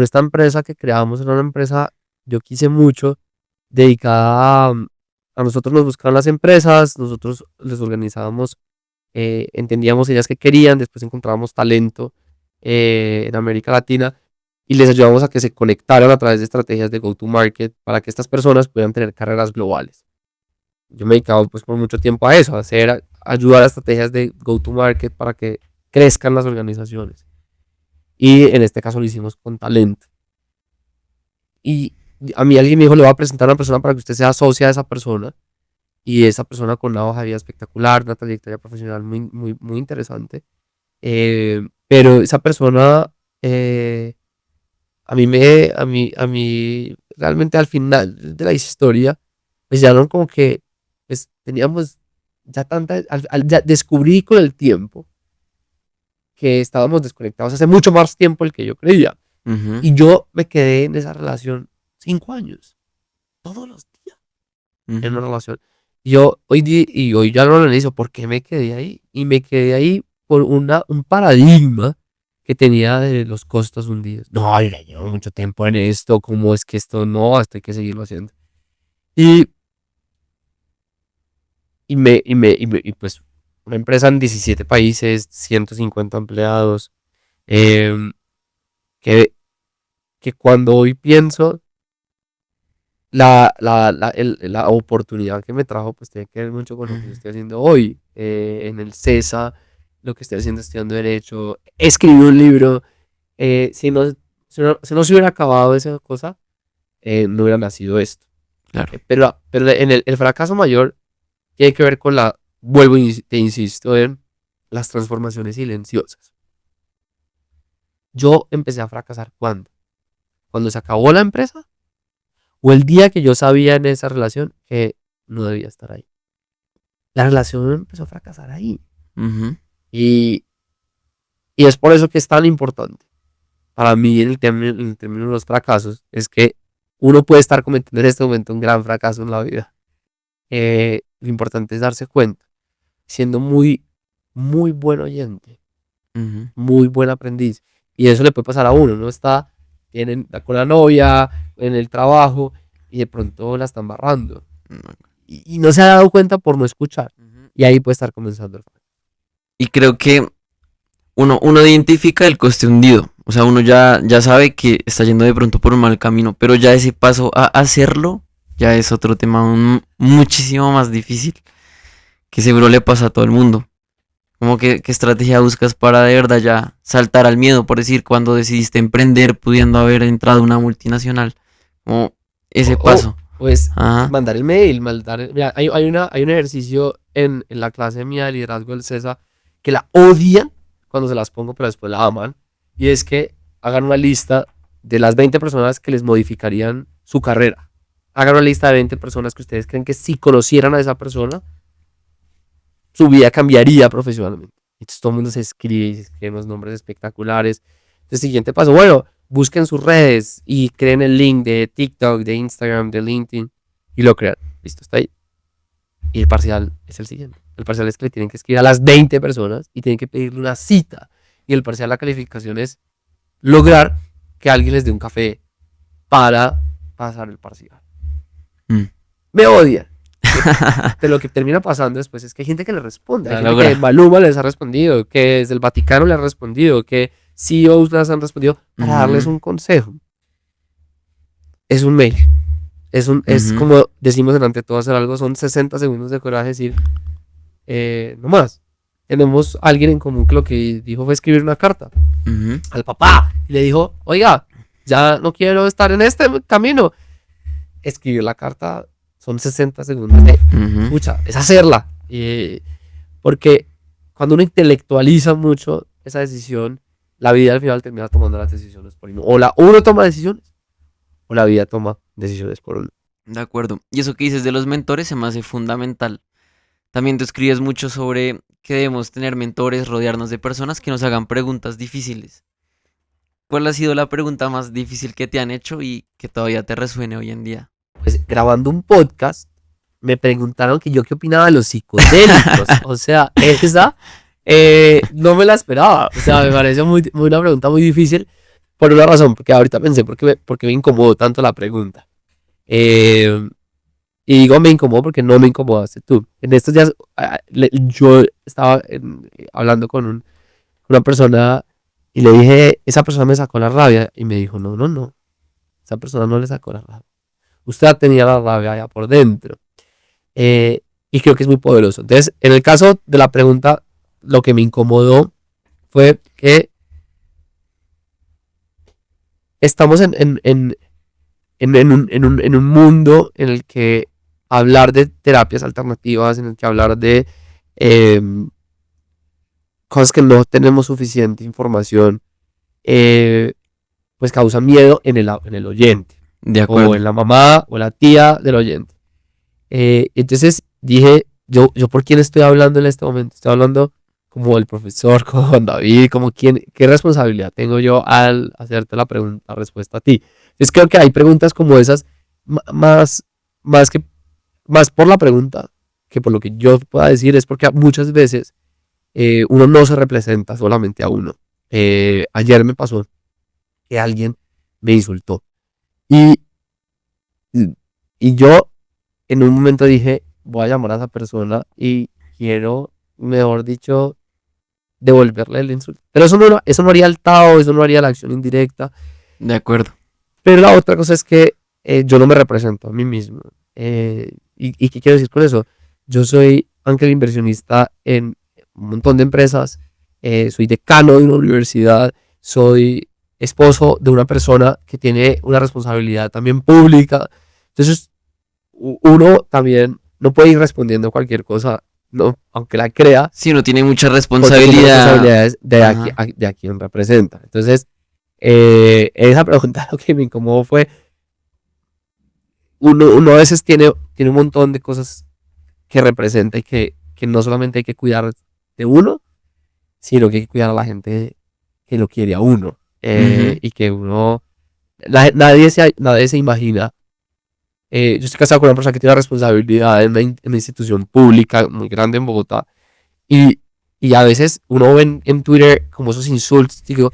esta empresa que creamos, era una empresa, yo quise mucho, dedicada a nosotros nos buscaban las empresas, nosotros les organizábamos, entendíamos ellas que querían, después encontrábamos talento en América Latina y les ayudábamos a que se conectaran a través de estrategias de go-to-market para que estas personas pudieran tener carreras globales. Yo me he dedicado pues por mucho tiempo a eso, ayudar a estrategias de go-to-market para que crezcan las organizaciones. Y en este caso lo hicimos con talento. Y a mí alguien me dijo, le voy a presentar a una persona para que usted sea socia de esa persona. Y esa persona con una hoja de vida espectacular, una trayectoria profesional muy, muy, muy interesante. Pero esa persona, a mí, realmente al final de la historia, pues ya no como que, pues teníamos ya tanta, ya descubrí con el tiempo que estábamos desconectados hace mucho más tiempo del que yo creía. Y yo me quedé en esa relación 5 años, todos los días, en una relación. Y hoy ya no lo analizo, ¿por qué me quedé ahí? Y me quedé ahí por un paradigma que tenía de los costos hundidos. No, yo ya llevo mucho tiempo en esto, ¿cómo es que esto no? Esto hay que seguirlo haciendo. Y, y pues una empresa en 17 países, 150 empleados, em, que, que cuando hoy pienso la oportunidad que me trajo, pues tiene que ver mucho con lo que yo estoy haciendo hoy, en el CESA, lo que estoy haciendo estudiando Derecho, escribí un libro, si no se hubiera acabado esa cosa, no hubiera nacido esto. Claro. Pero en el fracaso mayor tiene que ver con vuelvo y te insisto en las transformaciones silenciosas. Yo empecé a fracasar cuando se acabó la empresa o el día que yo sabía en esa relación que no debía estar ahí. La relación empezó a fracasar ahí. Y, y es por eso que es tan importante para mí en el término de los fracasos, es que uno puede estar cometiendo en este momento un gran fracaso en la vida. Lo importante es darse cuenta, siendo muy, muy buen oyente, muy buen aprendiz. Y eso le puede pasar a uno, con la novia, en el trabajo, y de pronto la están barrando. Y no se ha dado cuenta por no escuchar. Y ahí puede estar comenzando el fracaso. Y creo que uno identifica el coste hundido. O sea, uno ya sabe que está yendo de pronto por un mal camino, pero ya ese paso a hacerlo ya es otro tema muchísimo más difícil, que seguro le pasa a todo el mundo. Como que, ¿qué estrategia buscas para de verdad ya saltar al miedo? Por decir, cuando decidiste emprender, pudiendo haber entrado a una multinacional. Como ese paso. Pues Ajá. mandar el mail, mira, hay un ejercicio en la clase mía de liderazgo del CESA que la odian cuando se las pongo, pero después la aman. Y es que hagan una lista de las 20 personas que les modificarían su carrera. Hagan una lista de 20 personas que ustedes creen que si conocieran a esa persona su vida cambiaría profesionalmente. Entonces todo el mundo se escribe unos nombres espectaculares. Entonces, siguiente paso, bueno, busquen sus redes y creen el link de TikTok, de Instagram, de LinkedIn y lo crean. Listo, está ahí. Y el parcial es el siguiente. El parcial es que le tienen que escribir a las 20 personas y tienen que pedirle una cita. Y el parcial, la calificación es lograr que alguien les dé un café para pasar el parcial. Me odian. De lo que termina pasando después es que hay gente que le responde. Hay gente que Maluma les ha respondido, que desde el Vaticano les ha respondido, que CEOs les han respondido para darles un consejo. Es un mail. Es como decimos en Ante Todo Hacer Algo, son 60 segundos de coraje decir, no más. Tenemos a alguien en común que lo que dijo fue escribir una carta al papá. Y le dijo, oiga, ya no quiero estar en este camino. Escribir la carta son 60 segundos de escucha, es hacerla. Porque cuando uno intelectualiza mucho esa decisión, la vida al final termina tomando las decisiones por uno. Uno toma decisiones o la vida toma decisiones por uno. De acuerdo. Y eso que dices de los mentores se me hace fundamental. También tú escribes mucho sobre que debemos tener mentores, rodearnos de personas que nos hagan preguntas difíciles. ¿Cuál ha sido la pregunta más difícil que te han hecho y que todavía te resuene hoy en día? Pues grabando un podcast, me preguntaron que yo qué opinaba de los psicodélicos. O sea, esa no me la esperaba. O sea, me pareció una pregunta muy difícil por una razón, porque ahorita pensé porque me incomodó tanto la pregunta. Y digo me incomodó porque no me incomodaste tú. En estos días yo estaba hablando con una persona y le dije, esa persona me sacó la rabia y me dijo, no, esa persona no le sacó la rabia. Usted tenía la rabia allá por dentro. Y creo que es muy poderoso. Entonces, en el caso de la pregunta, lo que me incomodó fue que estamos en un mundo en el que hablar de terapias alternativas, en el que hablar de cosas que no tenemos suficiente información, pues causa miedo en el oyente. De acuerdo. O en la mamá o la tía del oyente. Entonces dije, yo por quién estoy hablando en este momento. Estoy hablando como el profesor, como Juan David, como qué responsabilidad tengo yo al hacerte la respuesta a ti. Entonces creo que hay preguntas como esas, más por la pregunta que por lo que yo pueda decir, es porque muchas veces uno no se representa solamente a uno. Ayer me pasó que alguien me insultó. Y yo en un momento dije, voy a llamar a esa persona y quiero, mejor dicho, devolverle el insulto. Pero eso no haría el Tao, eso no haría la acción indirecta. De acuerdo. Pero la otra cosa es que yo no me represento a mí mismo. ¿Y qué quiero decir con eso? Yo soy ángel inversionista en un montón de empresas, soy decano de una universidad, soy esposo de una persona que tiene una responsabilidad también pública. Entonces, uno también no puede ir respondiendo a cualquier cosa, no, aunque la crea. Sí, uno tiene mucha responsabilidad. Responsabilidades de a quien representa. Entonces, esa pregunta lo que me incomodó fue, uno a veces tiene un montón de cosas que representa y que no solamente hay que cuidar de uno, sino que hay que cuidar a la gente que lo quiere a uno. Y que uno, nadie se imagina. Yo estoy casado con una persona que tiene una responsabilidad en una institución pública muy grande en Bogotá, y a veces uno ve en Twitter como esos insultos, digo,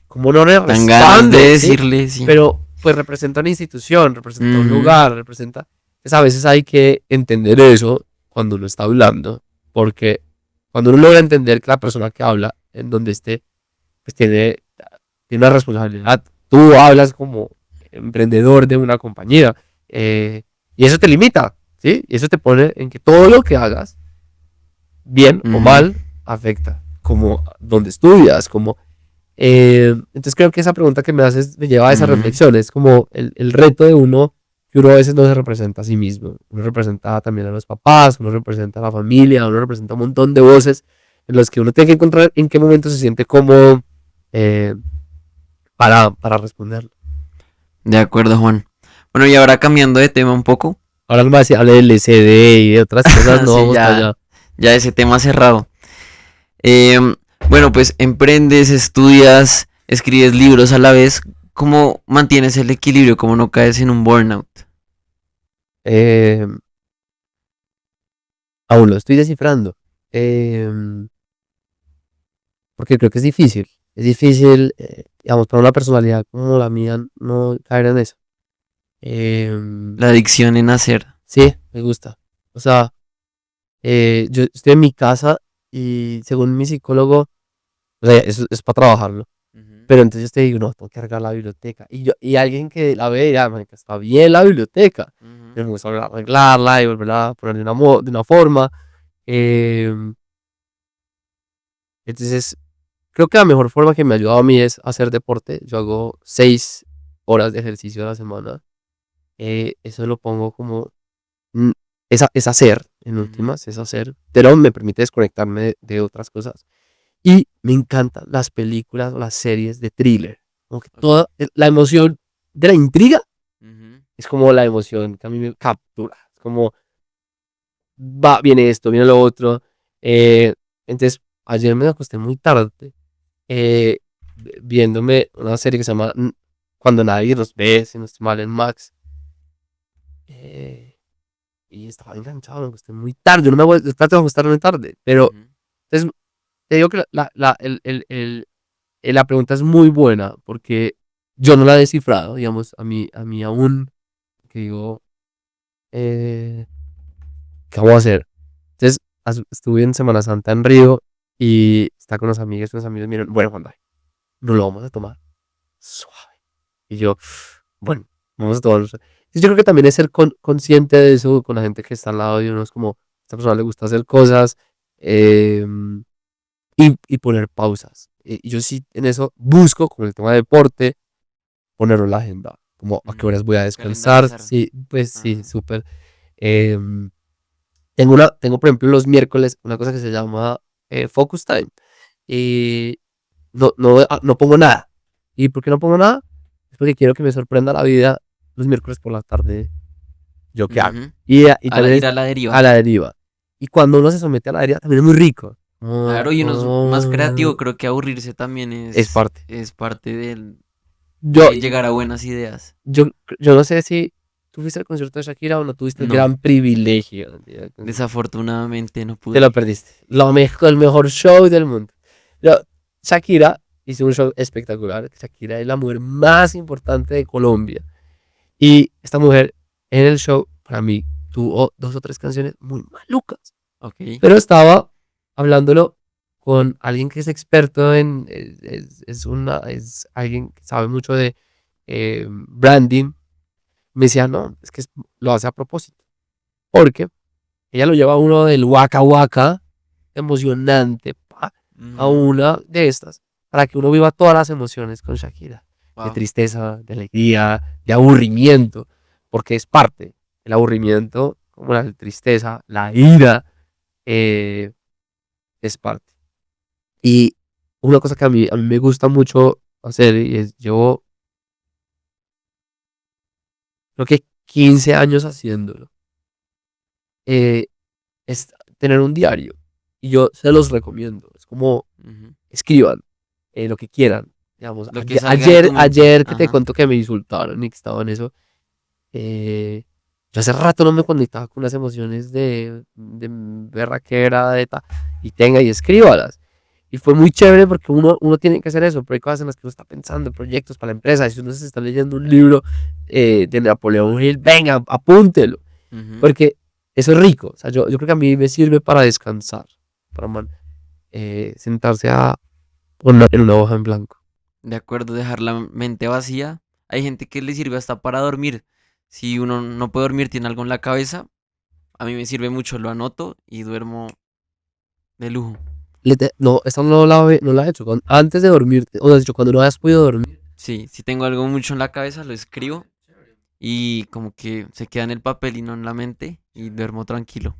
como no le responde, de decirle, ¿sí? Pero pues representa una institución, representa un lugar, representa. Pues a veces hay que entender eso cuando uno está hablando, porque cuando uno logra entender que la persona que habla, en donde esté, pues tiene una responsabilidad. Tú hablas como emprendedor de una compañía, y eso te limita, ¿sí? Y eso te pone en que todo lo que hagas, bien o mal, afecta, como donde estudias, como... entonces creo que esa pregunta que me haces me lleva a esa reflexión. Es como el reto de uno, que uno a veces no se representa a sí mismo. Uno representa también a los papás, uno representa a la familia, uno representa un montón de voces en los que uno tiene que encontrar en qué momento se siente cómodo para responderlo. De acuerdo, Juan. Bueno, y ahora cambiando de tema un poco. Ahora no me hable del LCD y de otras cosas, no sí, vamos para allá. ya ese tema cerrado. Em, bueno, pues emprendes, estudias, escribes libros a la vez. ¿Cómo mantienes el equilibrio? ¿Cómo no caes en un burnout? Eh, Aún lo estoy descifrando. Eh, Porque creo que es difícil. Es difícil, digamos, para una personalidad como la mía no caer en eso. La adicción en hacer. Sí, me gusta. O sea, yo estoy en mi casa y según mi psicólogo, o sea, eso es para trabajarlo. Ujú, Pero entonces te digo, no, tengo que arreglar la biblioteca. Y alguien que la ve dirá, "Marica, está bien la biblioteca. ujú. Pero me gusta arreglarla y volverla a poner de una forma. Eh, entonces, creo que la mejor forma que me ha ayudado a mí es hacer deporte. Yo hago 6 horas de ejercicio a la semana. Eso lo pongo como... mm, es hacer, en Ujú. últimas, es hacer. Pero me permite desconectarme de otras cosas. Y me encantan las películas o las series de thriller. Como que Ok. toda la emoción de la intriga Ujú. es como la emoción que a mí me captura. Es como, va, viene esto, viene lo otro. Eh, entonces, ayer me acosté muy tarde eh, viéndome una serie que se llama Cuando nadie nos ve, si no estoy mal, en Max. Eh, y estaba enganchado, me acosté muy tarde. Yo no me voy, trato de acostarme tarde, pero Ujú. entonces, te digo que la pregunta es muy buena porque yo no la he descifrado, digamos, a mí aún, que digo, eh, ¿qué vamos a hacer? Entonces, estuve en Semana Santa en Río y está con unos amigos, miren, bueno, Juan, no lo vamos a tomar suave. Y yo, bueno, vamos a tomar. Yo creo que también es ser consciente de eso con la gente que está al lado de uno, es como, a esta persona le gusta hacer cosas eh, y poner pausas. Y yo sí en eso busco, con el tema de deporte, ponerlo en la agenda. Como a qué Ujú. horas voy a descansar. Calendarizar. Sí, pues sí, Ajá. súper. Em, tengo por ejemplo los miércoles una cosa que se llama Focus Time. Y no pongo nada. ¿Y por qué no pongo nada? Es porque quiero que me sorprenda la vida los miércoles por la tarde. ¿Yo qué hago? Ujú. Y también Ir es a la a deriva. la deriva. Y cuando uno se somete a la deriva también es muy rico. Claro, y uno es más creativo. Creo que aburrirse también Es parte. es parte Yo, de llegar a buenas ideas. yo, yo no sé si tú fuiste al concierto de Shakira o no tuviste el No, gran privilegio de ir al concierto. desafortunadamente no Te lo pude. perdiste. El mejor show del mundo. Pero Shakira hizo un show espectacular. Shakira es la mujer más importante de Colombia. Y esta mujer en el show, para mí, tuvo 2 o 3 canciones muy malucas. Ok. Pero estaba hablándolo con alguien que es experto en. Es alguien que sabe mucho de branding. Me decía, no, es que lo hace a propósito. Porque ella lo lleva a uno del Waka Waka, emocionante, a Ujú. una de estas, para que uno viva todas las emociones con Shakira. De Wow. tristeza, de alegría, de aburrimiento, porque es parte. El aburrimiento, como la tristeza, la ira, eh, es parte. Y una cosa que a mí me gusta mucho hacer, y es, llevo creo que 15 años haciéndolo, eh, es tener un diario. Y yo se los recomiendo. Es como Ujú. escriban lo que quieran. Digamos, Lo que salga de tu mente. ayer que te Ajá. cuento que me insultaron y que estaba en eso, eh, yo hace rato no me conectaba con las emociones de berraquera, y tenga y escríbalas. Y fue muy chévere porque uno tiene que hacer eso, pero hay cosas en las que uno está pensando en proyectos para la empresa. Y si uno se está leyendo un libro de Napoleón Hill, venga, apúntelo. Ujú. Porque eso es rico. O sea, yo creo que a mí me sirve para descansar, para sentarse en una hoja en blanco. De acuerdo, dejar la mente vacía. Hay gente que le sirve hasta para dormir. Si uno no puede dormir, tiene algo en la cabeza. A mí me sirve mucho, lo anoto y duermo de lujo. No, esta no la he hecho. Antes de dormir, o sea, dicho, cuando no hayas podido dormir. Sí, si tengo algo mucho en la cabeza, lo escribo y como que se queda en el papel y no en la mente y duermo tranquilo.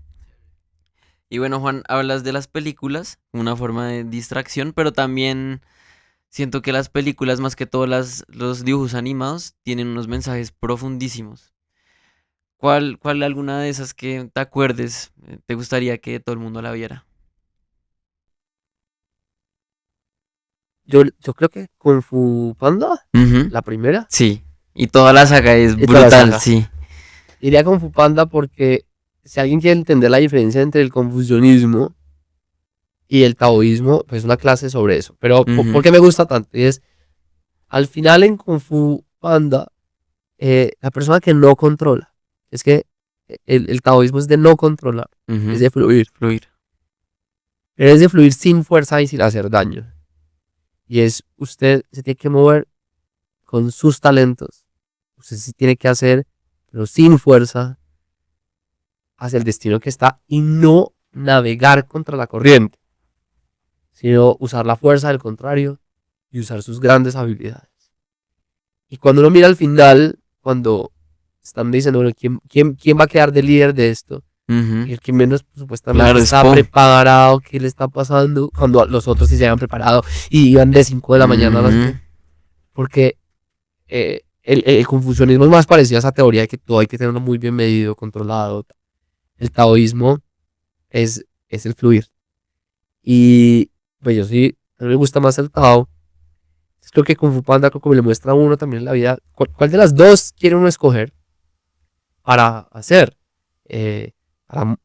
Y bueno, Juan, hablas de las películas, una forma de distracción, pero también siento que las películas, más que todo los dibujos animados, tienen unos mensajes profundísimos. ¿Cuál alguna de esas que te acuerdes te gustaría que todo el mundo la viera? Yo creo que Kung Fu Panda, Ujú, la primera, sí, y toda la saga es y toda la brutal, saga. sí. Iría Kung Fu Panda porque si alguien quiere entender la diferencia entre el confucianismo y el taoísmo, pues una clase sobre eso. Pero ¿por Ujú, qué me gusta tanto? Y es, al final en Kung Fu Panda, la persona que no controla, es que el taoísmo es de no controlar, es ujú, de fluir. fluir. Pero es de fluir sin fuerza y sin hacer daño. Y es, usted se tiene que mover con sus talentos. Usted sí tiene que hacer, pero sin fuerza, hacia el destino que está y no navegar contra la corriente, sino usar la fuerza del contrario y usar sus grandes habilidades. Y cuando uno mira al final, cuando están diciendo, bueno, ¿quién va a quedar de líder de esto? Ujú, Y el que menos supuestamente claro, es está Po. preparado, ¿qué le está pasando? Cuando los otros sí se habían preparado y iban de 5 de la mañana, no sé Ujú, qué. Porque el confucianismo es más parecido a esa teoría de que todo hay que tenerlo muy bien medido, controlado. El taoísmo es el fluir. Y pues yo sí, a mí me gusta más el Tao. Creo que Kung Fu Panda, como le muestra a uno también en la vida, ¿cuál de las dos quiere uno escoger para hacer,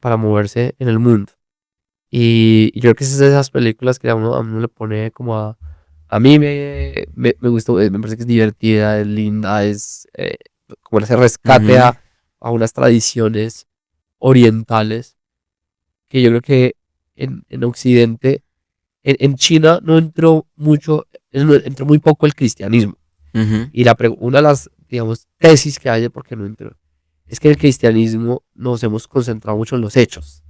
para moverse en el mundo? Y yo creo que es de esas películas que a uno le pone como a mí me gustó, me parece que es divertida, es linda, es como ese rescate ujú, a unas tradiciones orientales que yo creo que en Occidente, en China no entró mucho, entró muy poco el cristianismo. ujú, Y una de las, digamos, tesis que hay de por qué no entró es que en el cristianismo nos hemos concentrado mucho en los hechos.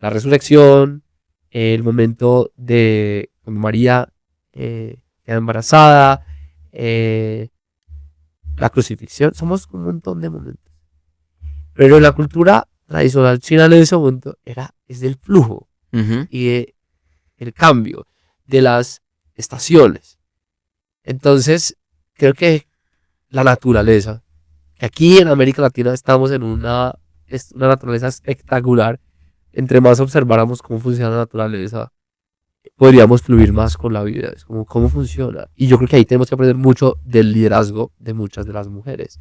La resurrección, el momento de cuando María queda embarazada, eh, la crucifixión, somos un montón de momentos. Pero la cultura tradicional china en ese momento es del flujo ujú. y el cambio de las estaciones. Entonces, creo que la naturaleza, que aquí en América Latina estamos en una naturaleza espectacular. Entre más observáramos cómo funciona la naturaleza, podríamos fluir más con la vida. Es como cómo funciona. Y yo creo que ahí tenemos que aprender mucho del liderazgo de muchas de las mujeres.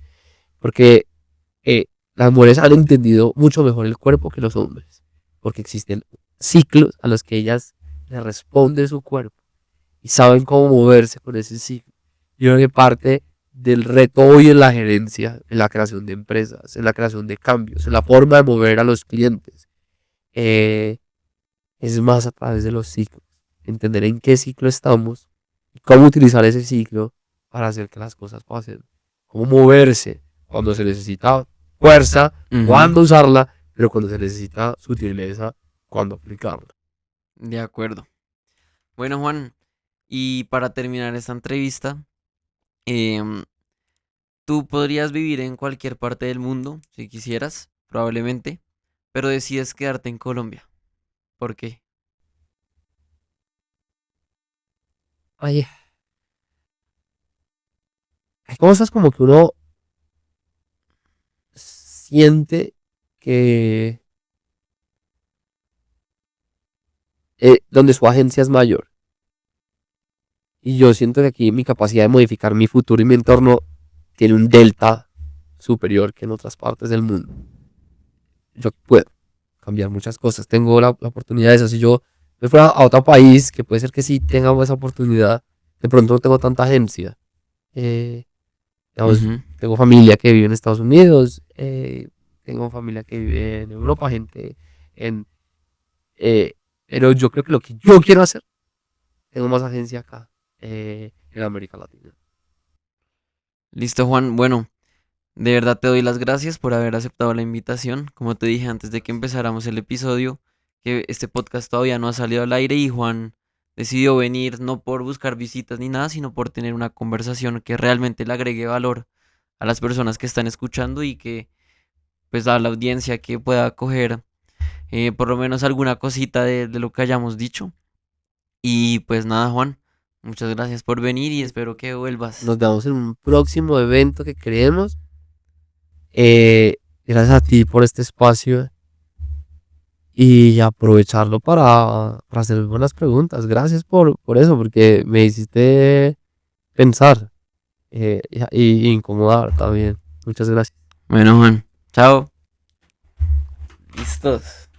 Porque eh, las mujeres han entendido mucho mejor el cuerpo que los hombres. Porque existen ciclos a los que ellas le responde su cuerpo y saben cómo moverse con ese ciclo. Yo creo que parte del reto hoy en la gerencia, en la creación de empresas, en la creación de cambios, en la forma de mover a los clientes, eh, es más a través de los ciclos. Entender en qué ciclo estamos y cómo utilizar ese ciclo para hacer que las cosas pasen. Cómo moverse cuando se necesita fuerza, Ujú, cuándo usarla, pero cuando se necesita sutileza, cuándo aplicarla. de acuerdo. Bueno, Juan, y para terminar esta entrevista, em, tú podrías vivir en cualquier parte del mundo, si quisieras, probablemente, pero decides quedarte en Colombia. ¿Por qué? Hay, hay cosas como que uno siente que donde su agencia es mayor. Y yo siento que aquí mi capacidad de modificar mi futuro y mi entorno tiene un delta superior que en otras partes del mundo. Yo puedo cambiar muchas cosas. Tengo la oportunidad de eso. Si yo me fuera a otro país, que puede ser que sí tenga esa oportunidad, de pronto no tengo tanta agencia. Eh, digamos, Ujú. tengo familia que vive en Estados Unidos, tengo familia que vive en Europa, gente en... eh, pero yo creo que lo que yo quiero hacer, tengo más agencia acá, en América Latina. Listo, Juan. Bueno, de verdad te doy las gracias por haber aceptado la invitación. Como te dije antes de que empezáramos el episodio, que este podcast todavía no ha salido al aire y Juan decidió venir no por buscar visitas ni nada, sino por tener una conversación que realmente le agregue valor a las personas que están escuchando y que pues a la audiencia que pueda coger por lo menos alguna cosita de lo que hayamos dicho. Y pues nada, Juan, muchas gracias por venir y espero que vuelvas. Nos vemos en un próximo evento que creemos. Eh, Gracias a ti por este espacio y aprovecharlo para hacer buenas preguntas. Gracias por eso, porque me hiciste pensar y incomodar también. Muchas gracias. Bueno, Juan, chao. Listos.